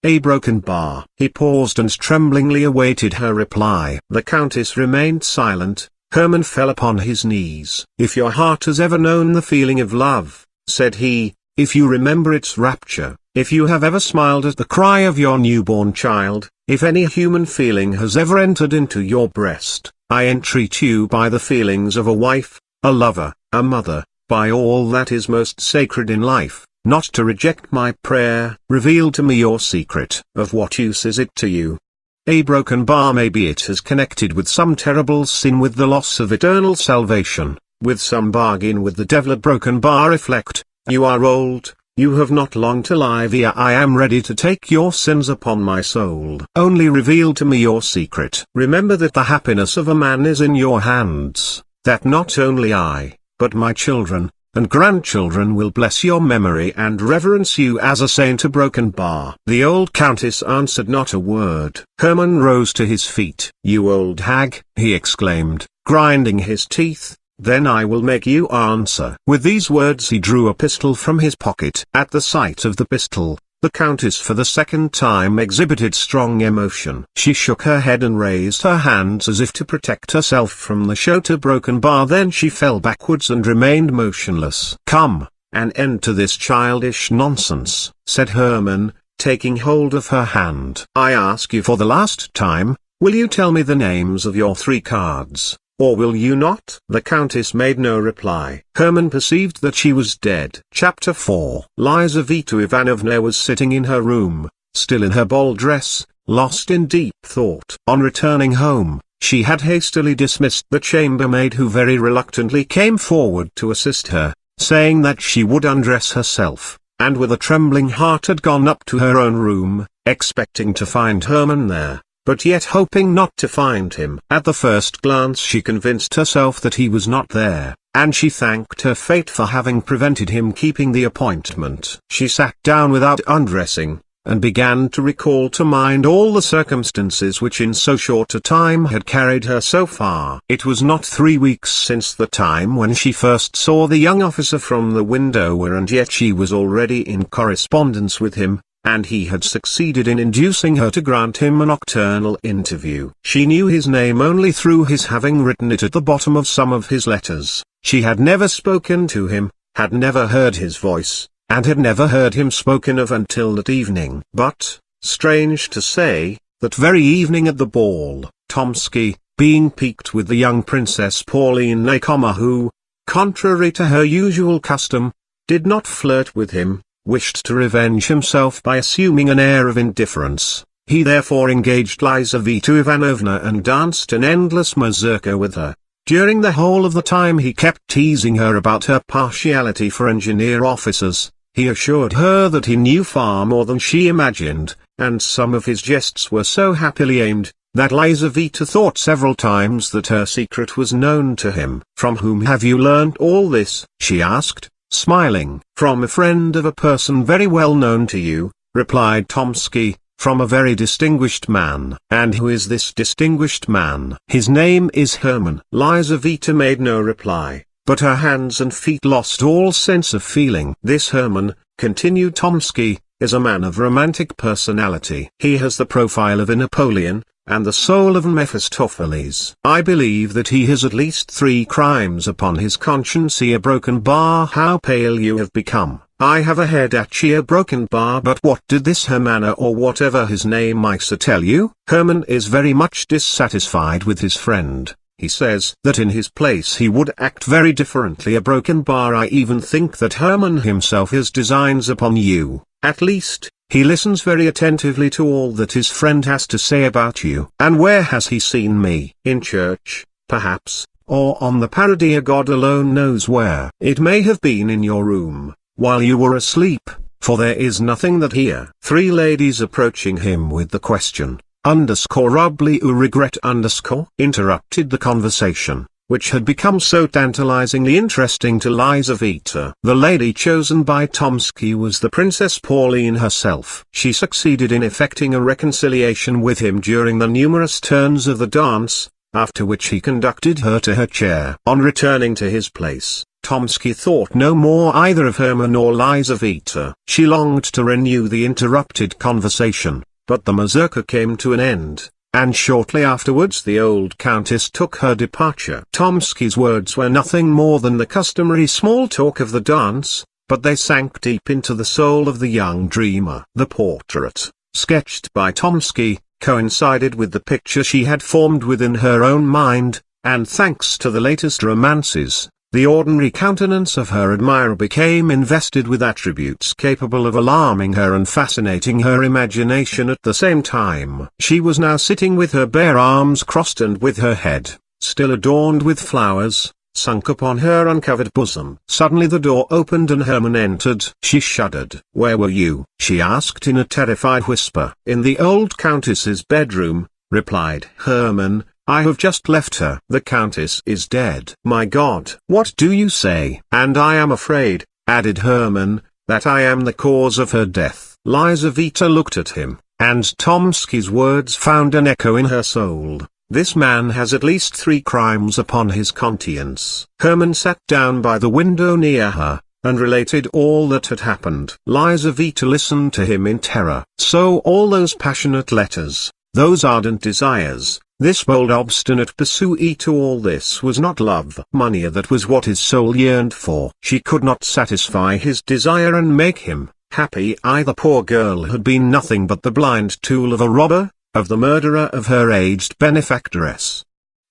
A broken bar." He paused and tremblingly awaited her reply. The Countess remained silent. Herman fell upon his knees. "If your heart has ever known the feeling of love," said he, "if you remember its rapture, if you have ever smiled at the cry of your newborn child, if any human feeling has ever entered into your breast, I entreat you by the feelings of a wife, a lover, a mother, by all that is most sacred in life, not to reject my prayer. Reveal to me your secret. Of what use is it to you? A broken bar, maybe it is connected with some terrible sin, with the loss of eternal salvation, with some bargain with the devil. A broken bar. Reflect, you are old, you have not long to live here. I am ready to take your sins upon my soul. Only reveal to me your secret. Remember that the happiness of a man is in your hands, that not only I, but my children, and grandchildren will bless your memory and reverence you as a saint. A broken bar. The old Countess answered not a word. Herman rose to his feet. "You old hag," he exclaimed, grinding his teeth, "then I will make you answer." With these words he drew a pistol from his pocket. At the sight of the pistol, the Countess for the second time exhibited strong emotion. She shook her head and raised her hands as if to protect herself from the shot. A broken bar. Then she fell backwards and remained motionless. "Come, an end to this childish nonsense," said Herman, taking hold of her hand. "I ask you for the last time, will you tell me the names of your 3 cards? Or will you not?" The Countess made no reply. Herman perceived that she was dead. Chapter 4. Lizaveta Ivanovna was sitting in her room, still in her ball dress, lost in deep thought. On returning home, she had hastily dismissed the chambermaid who very reluctantly came forward to assist her, saying that she would undress herself, and with a trembling heart had gone up to her own room, expecting to find Hermann there, but yet hoping not to find him. At the first glance she convinced herself that he was not there, and she thanked her fate for having prevented him keeping the appointment. She sat down without undressing, and began to recall to mind all the circumstances which in so short a time had carried her so far. It was not 3 weeks since the time when she first saw the young officer from the window, and yet she was already in correspondence with him, and he had succeeded in inducing her to grant him a nocturnal interview. She knew his name only through his having written it at the bottom of some of his letters. She had never spoken to him, had never heard his voice, and had never heard him spoken of until that evening. But, strange to say, that very evening at the ball, Tomsky, being piqued with the young Princess Pauline, who, contrary to her usual custom, did not flirt with him, wished to revenge himself by assuming an air of indifference. He therefore engaged Lizaveta Ivanovna and danced an endless mazurka with her. During the whole of the time he kept teasing her about her partiality for engineer officers. He assured her that he knew far more than she imagined, and some of his jests were so happily aimed, that Lizaveta thought several times that her secret was known to him. "From whom have you learnt all this?" she asked, smiling. "From a friend of a person very well known to you," replied Tomsky, "from a very distinguished man." "And who is this distinguished man?" "His name is Hermann." Lizaveta made no reply, but her hands and feet lost all sense of feeling. "This Hermann," continued Tomsky, "is a man of romantic personality. He has the profile of a Napoleon, and the soul of a Mephistopheles. I believe that he has at least 3 crimes upon his conscience." A broken bar. "How pale you have become." "I have a headache." A broken bar. "But what did this Hermann, or whatever his name might tell you?" "Hermann is very much dissatisfied with his friend. He says that in his place he would act very differently." A broken bar. "I even think that Hermann himself has designs upon you. At least, he listens very attentively to all that his friend has to say about you." "And where has he seen me?" "In church, perhaps, or on the paradia. God alone knows where. It may have been in your room, while you were asleep, for there is nothing that here." 3 ladies approaching him with the question, _oubli ou regret _ interrupted the conversation, which had become so tantalizingly interesting to Lizaveta. The lady chosen by Tomsky was the Princess Pauline herself. She succeeded in effecting a reconciliation with him during the numerous turns of the dance, after which he conducted her to her chair. On returning to his place, Tomsky thought no more either of Hermann or Lizaveta. She longed to renew the interrupted conversation, but the mazurka came to an end, and shortly afterwards the old Countess took her departure. Tomsky's words were nothing more than the customary small talk of the dance, but they sank deep into the soul of the young dreamer. The portrait, sketched by Tomsky, coincided with the picture she had formed within her own mind, and thanks to the latest romances, the ordinary countenance of her admirer became invested with attributes capable of alarming her and fascinating her imagination at the same time. She was now sitting with her bare arms crossed and with her head, still adorned with flowers, sunk upon her uncovered bosom. Suddenly the door opened and Hermann entered. She shuddered. "Where were you?" she asked in a terrified whisper. "In the old Countess's bedroom," replied Hermann. "I have just left her." "The Countess is dead." "My God! What do you say?" "And I am afraid," added Hermann, "that I am the cause of her death." Lizaveta looked at him, and Tomsky's words found an echo in her soul. This man has at least 3 crimes upon his conscience. Hermann sat down by the window near her, and related all that had happened. Lizaveta listened to him in terror. So all those passionate letters, those ardent desires, this bold obstinate pursuit, all this was not love. Money, that was what his soul yearned for. She could not satisfy his desire and make him happy. The poor girl had been nothing but the blind tool of a robber, of the murderer of her aged benefactress.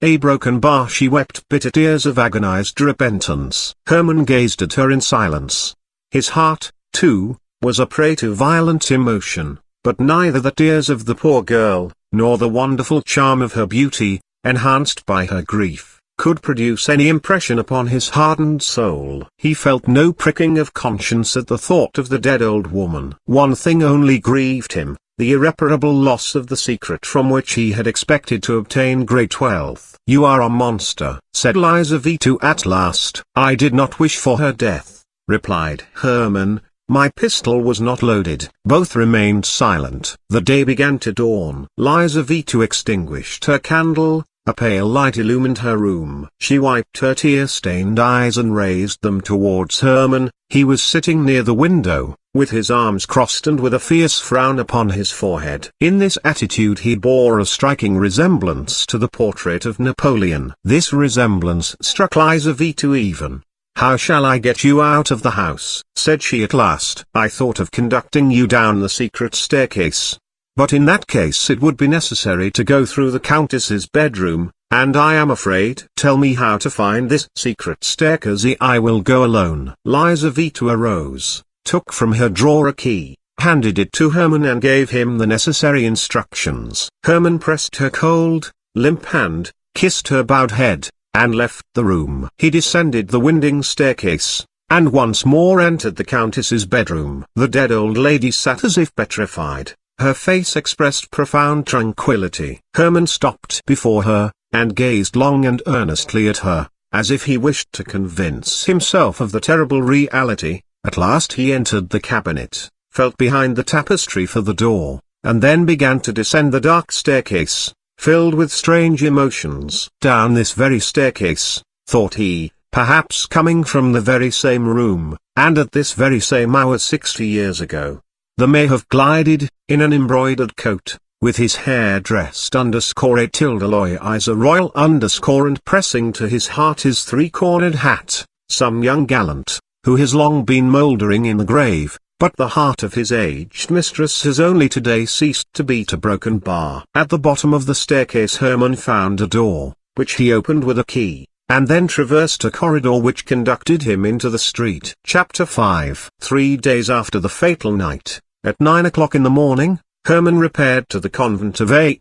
A broken bar. She wept bitter tears of agonized repentance. Hermann gazed at her in silence. His heart, too, was a prey to violent emotion, but neither the tears of the poor girl, nor the wonderful charm of her beauty, enhanced by her grief, could produce any impression upon his hardened soul. He felt no pricking of conscience at the thought of the dead old woman. One thing only grieved him, the irreparable loss of the secret from which he had expected to obtain great wealth. "You are a monster," said Liza at last. "I did not wish for her death," replied Hermann. "My pistol was not loaded." Both remained silent. The day began to dawn. Liza extinguished her candle. A pale light illumined her room. She wiped her tear-stained eyes and raised them towards Hermann. He was sitting near the window, with his arms crossed and with a fierce frown upon his forehead. In this attitude he bore a striking resemblance to the portrait of Napoleon. This resemblance struck Liza even. "How shall I get you out of the house?" said she at last. "I thought of conducting you down the secret staircase. But in that case it would be necessary to go through the Countess's bedroom, and I am afraid. Tell me how to find this secret staircase. I will go alone." Liza arose, took from her drawer a key, handed it to Hermann and gave him the necessary instructions. Hermann pressed her cold, limp hand, kissed her bowed head, and left the room. He descended the winding staircase, and once more entered the Countess's bedroom. The dead old lady sat as if petrified. Her face expressed profound tranquility. Hermann stopped before her, and gazed long and earnestly at her, as if he wished to convince himself of the terrible reality. At last he entered the cabinet, felt behind the tapestry for the door, and then began to descend the dark staircase, filled with strange emotions. "Down this very staircase," thought he, "perhaps coming from the very same room, and at this very same hour 60 years ago, there may have glided, in an embroidered coat, with his hair dressed _a tilde Liza royal _ and pressing to his heart his three-cornered hat, some young gallant, who has long been mouldering in the grave, but the heart of his aged mistress has only today ceased to beat a broken bar." At the bottom of the staircase Hermann found a door, which he opened with a key, and then traversed a corridor which conducted him into the street. Chapter 5. 3 days after the fatal night, at 9 o'clock in the morning, Hermann repaired to the convent of A,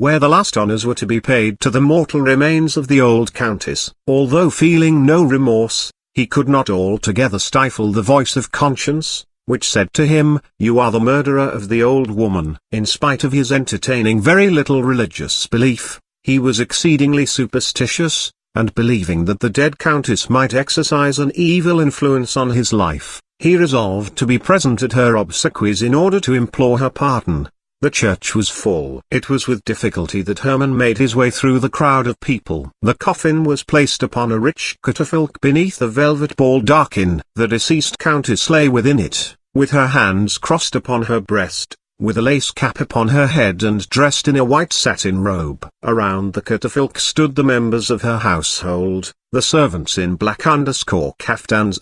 where the last honors were to be paid to the mortal remains of the old countess. Although feeling no remorse, he could not altogether stifle the voice of conscience, which said to him, "You are the murderer of the old woman." In spite of his entertaining very little religious belief, he was exceedingly superstitious, and believing that the dead countess might exercise an evil influence on his life, he resolved to be present at her obsequies in order to implore her pardon. The church was full. It was with difficulty that Hermann made his way through the crowd of people. The coffin was placed upon a rich catafalque beneath a velvet baldachin. The deceased countess lay within it, with her hands crossed upon her breast, with a lace cap upon her head and dressed in a white satin robe. Around the catafalque stood the members of her household, the servants in black kaftans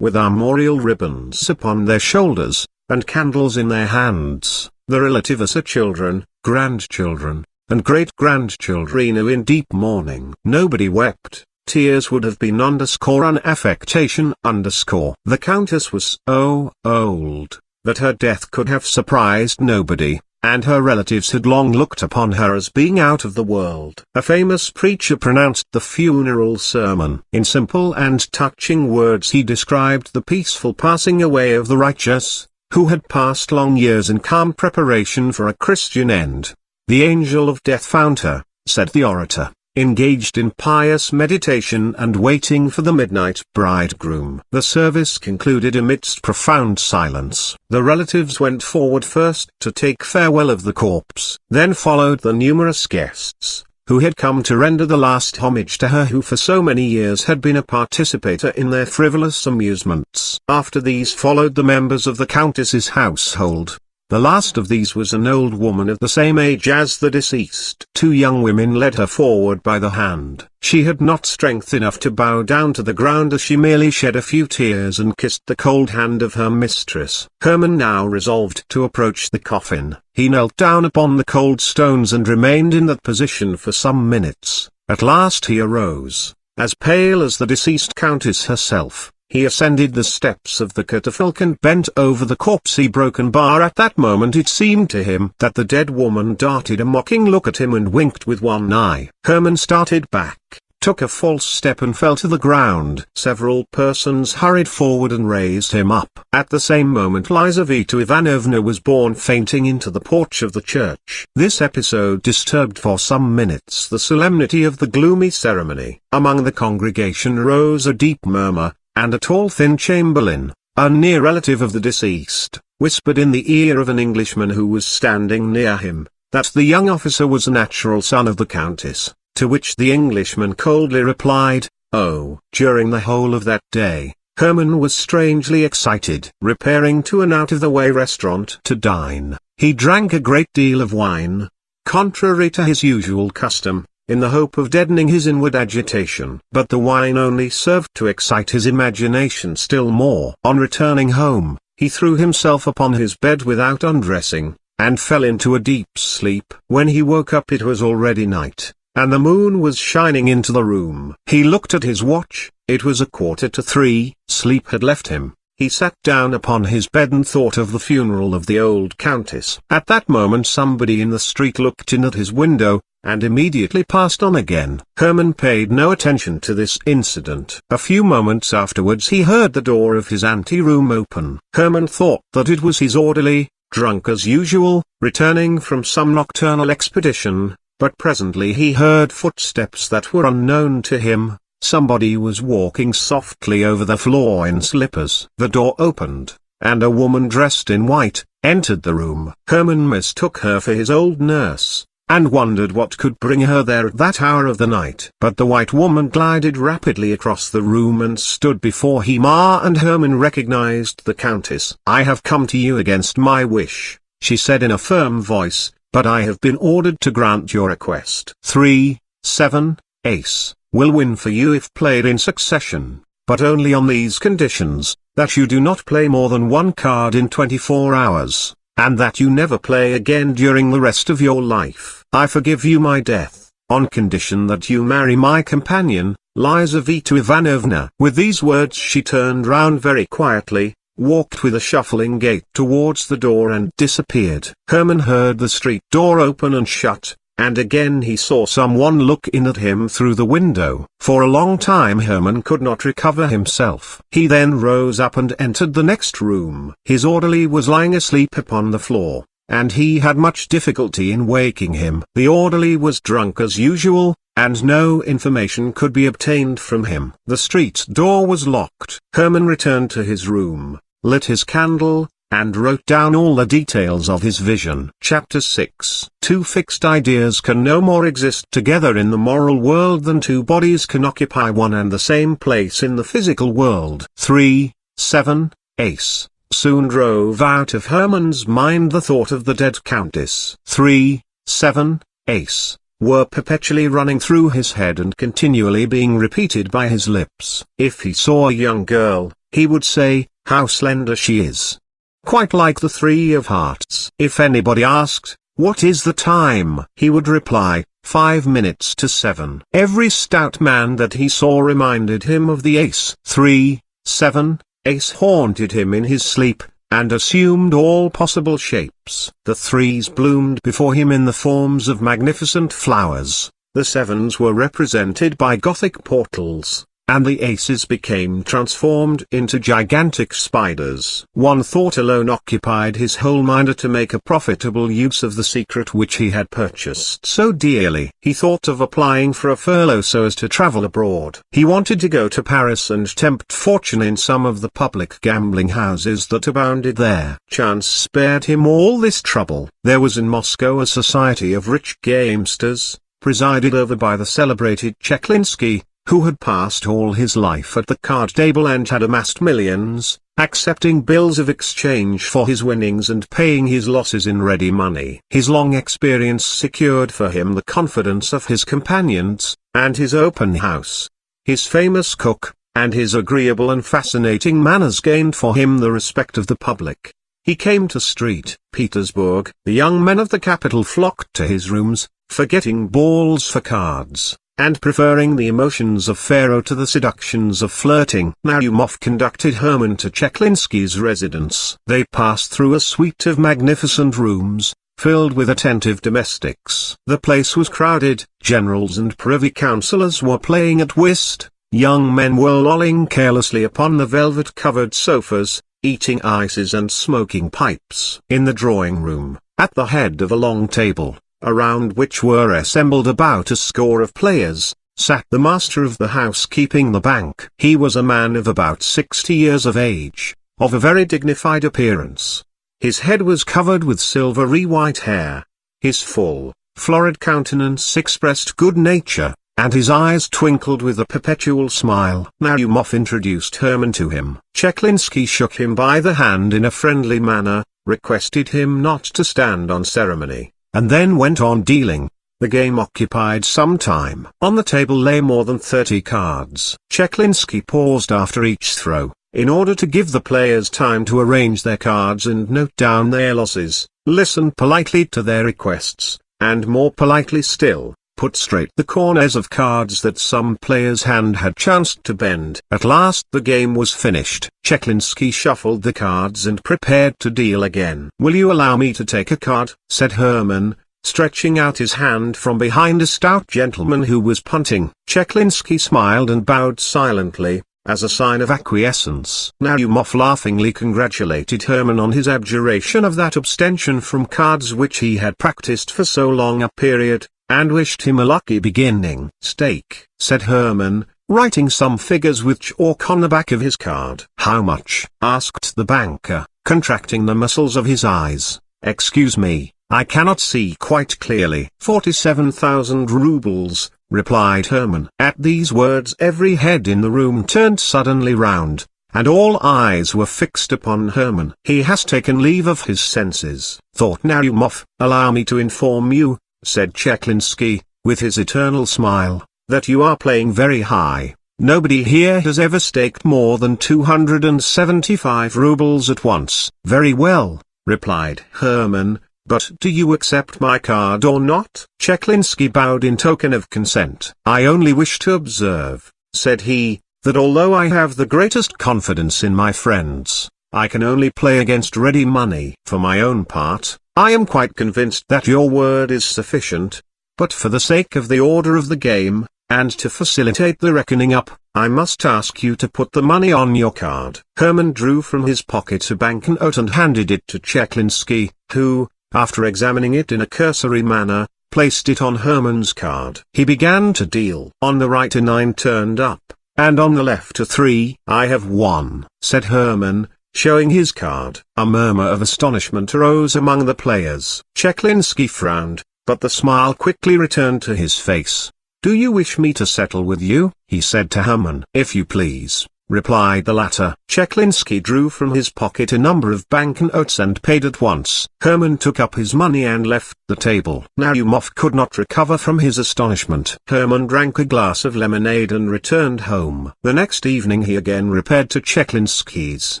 with armorial ribbons upon their shoulders, and candles in their hands, the relatives, children, grandchildren, and great-grandchildren in deep mourning. Nobody wept. Tears would have been an affectation. The countess was so old, that her death could have surprised nobody, and her relatives had long looked upon her as being out of the world. A famous preacher pronounced the funeral sermon. In simple and touching words he described the peaceful passing away of the righteous, who had passed long years in calm preparation for a Christian end. "The angel of death found her," said the orator, "engaged in pious meditation and waiting for the midnight bridegroom." The service concluded amidst profound silence. The relatives went forward first to take farewell of the corpse. Then followed the numerous guests, who had come to render the last homage to her who for so many years had been a participator in their frivolous amusements. After these followed the members of the countess's household. The last of these was an old woman of the same age as the deceased. 2 young women led her forward by the hand. She had not strength enough to bow down to the ground as she merely shed a few tears and kissed the cold hand of her mistress. Hermann now resolved to approach the coffin. He knelt down upon the cold stones and remained in that position for some minutes. At last he arose, as pale as the deceased countess herself, He ascended the steps of the catafalque and bent over the corpsey broken bar. At that moment it seemed to him that the dead woman darted a mocking look at him and winked with one eye. Hermann started back, took a false step and fell to the ground. Several persons hurried forward and raised him up. At the same moment Lizaveta Ivanovna was borne fainting into the porch of the church. This episode disturbed for some minutes the solemnity of the gloomy ceremony. Among the congregation rose a deep murmur, and a tall thin chamberlain, a near relative of the deceased, whispered in the ear of an Englishman who was standing near him, that the young officer was a natural son of the Countess. To which the Englishman coldly replied, "Oh." During the whole of that day, Hermann was strangely excited. Repairing to an out-of-the-way restaurant to dine, he drank a great deal of wine, contrary to his usual custom, in the hope of deadening his inward agitation. But the wine only served to excite his imagination still more. On returning home, he threw himself upon his bed without undressing, and fell into a deep sleep. When he woke up it was already night, and the moon was shining into the room. He looked at his watch, it was 2:45. Sleep had left him. He sat down upon his bed and thought of the funeral of the old Countess. At that moment somebody in the street looked in at his window, and immediately passed on again. Hermann paid no attention to this incident. A few moments afterwards he heard the door of his ante-room open. Hermann thought that it was his orderly, drunk as usual, returning from some nocturnal expedition. But presently he heard footsteps that were unknown to him. Somebody was walking softly over the floor in slippers. The door opened, and a woman dressed in white entered the room. Hermann mistook her for his old nurse, and wondered what could bring her there at that hour of the night. But the white woman glided rapidly across the room and stood before him, and Hermann recognized the Countess. "I have come to you against my wish," she said in a firm voice, "but I have been ordered to grant your request. 3, 7, ace, will win for you if played in succession, but only on these conditions, that you do not play more than one card in 24 hours, and that you never play again during the rest of your life. I forgive you my death, on condition that you marry my companion, Lizaveta Ivanovna." With these words she turned round very quietly, walked with a shuffling gait towards the door and disappeared. Hermann heard the street door open and shut, and again he saw someone look in at him through the window. For a long time Hermann could not recover himself. He then rose up and entered the next room. His orderly was lying asleep upon the floor, and he had much difficulty in waking him. The orderly was drunk as usual, and no information could be obtained from him. The street door was locked. Hermann returned to his room, lit his candle, and wrote down all the details of his vision. Chapter 6. Two fixed ideas can no more exist together in the moral world than two bodies can occupy one and the same place in the physical world. 3, 7, ace, soon drove out of Hermann's mind the thought of the dead Countess. 3, 7, ace, were perpetually running through his head and continually being repeated by his lips. If he saw a young girl, he would say, "How slender she is!" Quite like the 3 of hearts. If anybody asked, "What is the time?" he would reply, 5 minutes to 7. Every stout man that he saw reminded him of the ace. 3, 7, ace haunted him in his sleep, and assumed all possible shapes. The 3s bloomed before him in the forms of magnificent flowers, the 7s were represented by Gothic portals, and the aces became transformed into gigantic spiders. One thought alone occupied his whole mind: to make a profitable use of the secret which he had purchased so dearly. He thought of applying for a furlough so as to travel abroad. He wanted to go to Paris and tempt fortune in some of the public gambling houses that abounded there. Chance spared him all this trouble. There was in Moscow a society of rich gamesters, presided over by the celebrated Cheklinsky, who had passed all his life at the card table and had amassed millions, accepting bills of exchange for his winnings and paying his losses in ready money. His long experience secured for him the confidence of his companions, and his open house, his famous cook, and his agreeable and fascinating manners gained for him the respect of the public. He came to St. Petersburg. The young men of the capital flocked to his rooms, forgetting balls for cards, and preferring the emotions of Pharaoh to the seductions of flirting. Naumov conducted Herman to Cheklinski's residence. They passed through a suite of magnificent rooms, filled with attentive domestics. The place was crowded, generals and privy councillors were playing at whist, young men were lolling carelessly upon the velvet-covered sofas, eating ices and smoking pipes. In the drawing-room, at the head of a long table, around which were assembled about a score of players, sat the master of the house keeping the bank. He was a man of about 60 years of age, of a very dignified appearance. His head was covered with silvery white hair. His full, florid countenance expressed good nature, and his eyes twinkled with a perpetual smile. Naumov introduced Herman to him. Cheklinsky shook him by the hand in a friendly manner, requested him not to stand on ceremony, and then went on dealing. The game occupied some time. On the table lay more than 30 cards. Cheklinsky paused after each throw, in order to give the players time to arrange their cards and note down their losses, listen politely to their requests, and more politely still, put straight the corners of cards that some player's hand had chanced to bend. At last the game was finished. Cheklinsky shuffled the cards and prepared to deal again. "Will you allow me to take a card?" said Herman, stretching out his hand from behind a stout gentleman who was punting. Cheklinsky smiled and bowed silently, as a sign of acquiescence. Naumov laughingly congratulated Herman on his abjuration of that abstention from cards which he had practiced for so long a period, and wished him a lucky beginning. "Stake," said Herman, writing some figures with chalk on the back of his card. "How much?" asked the banker, contracting the muscles of his eyes. "Excuse me, I cannot see quite clearly." 47,000 rubles, replied Herman. At these words every head in the room turned suddenly round, and all eyes were fixed upon Herman. "He has taken leave of his senses," thought Naumov. "Allow me to inform you," said Cheklinsky, with his eternal smile, "that you are playing very high. Nobody here has ever staked more than 275 rubles at once." "Very well," replied Herman, "but do you accept my card or not?" Cheklinsky bowed in token of consent. "I only wish to observe," said he, "that although I have the greatest confidence in my friends, I can only play against ready money. For my own part, I am quite convinced that your word is sufficient, but for the sake of the order of the game, and to facilitate the reckoning up, I must ask you to put the money on your card." Herman drew from his pocket a banknote and handed it to Cheklinsky, who, after examining it in a cursory manner, placed it on Herman's card. He began to deal. On the right a 9 turned up, and on the left a 3. "I have won," said Herman, showing his card. A murmur of astonishment arose among the players. Cheklinsky frowned, but the smile quickly returned to his face. "Do you wish me to settle with you?" he said to Herman. "If you please," replied the latter. Cheklinsky drew from his pocket a number of banknotes and paid at once. Herman took up his money and left the table. Naumov could not recover from his astonishment. Herman drank a glass of lemonade and returned home. The next evening he again repaired to Cheklinsky's.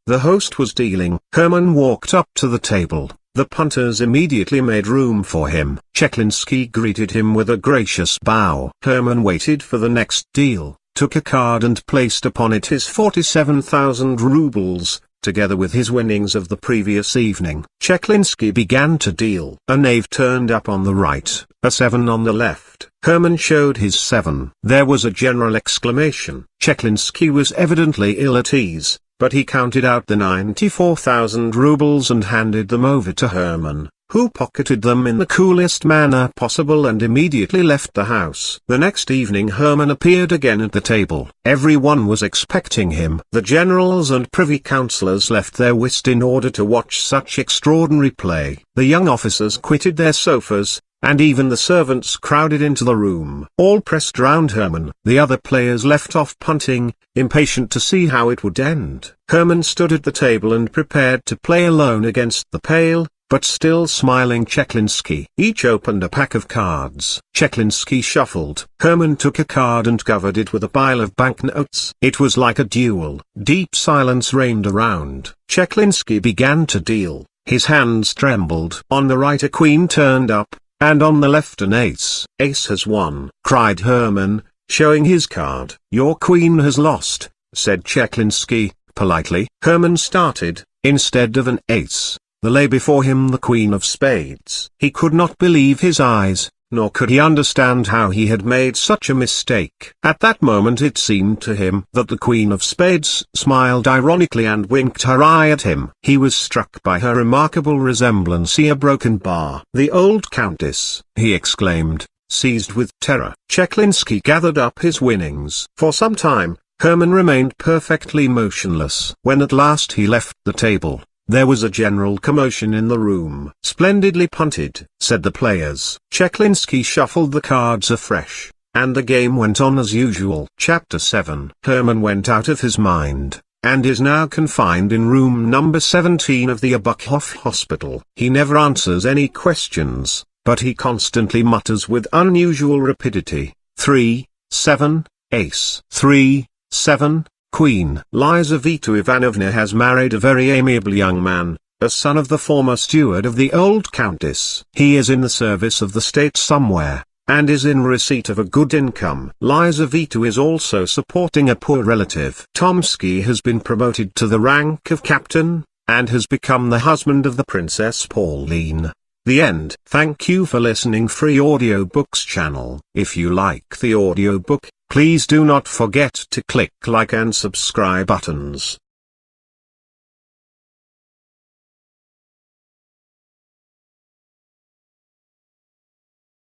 The host was dealing. Herman walked up to the table. The punters immediately made room for him. Cheklinsky greeted him with a gracious bow. Herman waited for the next deal, took a card and placed upon it his 47,000 rubles, together with his winnings of the previous evening. Cheklinsky began to deal. A knave turned up on the right, a 7 on the left. Herman showed his 7. There was a general exclamation. Cheklinsky was evidently ill at ease, but he counted out the 94,000 rubles and handed them over to Herman, who pocketed them in the coolest manner possible and immediately left the house. The next evening Herman appeared again at the table. Everyone was expecting him. The generals and privy councillors left their whist in order to watch such extraordinary play. The young officers quitted their sofas, and even the servants crowded into the room. All pressed round Herman. The other players left off punting, impatient to see how it would end. Herman stood at the table and prepared to play alone against the pale, but still smiling Cheklinsky. Each opened a pack of cards. Cheklinsky shuffled. Herman took a card and covered it with a pile of banknotes. It was like a duel. Deep silence reigned around. Cheklinsky began to deal. His hands trembled. On the right a queen turned up, and on the left an ace. Ace has won, cried Herman, showing his card. Your queen has lost, said Cheklinski, politely. Herman started, instead of an ace, there lay before him the Queen of Spades. He could not believe his eyes, nor could he understand how he had made such a mistake. At that moment it seemed to him that the Queen of Spades smiled ironically and winked her eye at him. He was struck by her remarkable resemblance to a broken bar. The old Countess, he exclaimed, seized with terror. Cheklinski gathered up his winnings. For some time, Herman remained perfectly motionless. When at last he left the table, there was a general commotion in the room. Splendidly punted, said the players. Cheklinski shuffled the cards afresh, and the game went on as usual. Chapter 7. Herman went out of his mind, and is now confined in room number 17 of the Abuchhof Hospital. He never answers any questions, but he constantly mutters with unusual rapidity, 3, 7, ace. 3, 7, queen. Lizaveta Ivanovna has married a very amiable young man, a son of the former steward of the old countess. He is in the service of the state somewhere, and is in receipt of a good income. Lizaveta is also supporting a poor relative. Tomsky has been promoted to the rank of captain, and has become the husband of the Princess Pauline. The end. Thank you for listening. Free Audiobooks channel. If you like the audiobook, please do not forget to click like and subscribe buttons.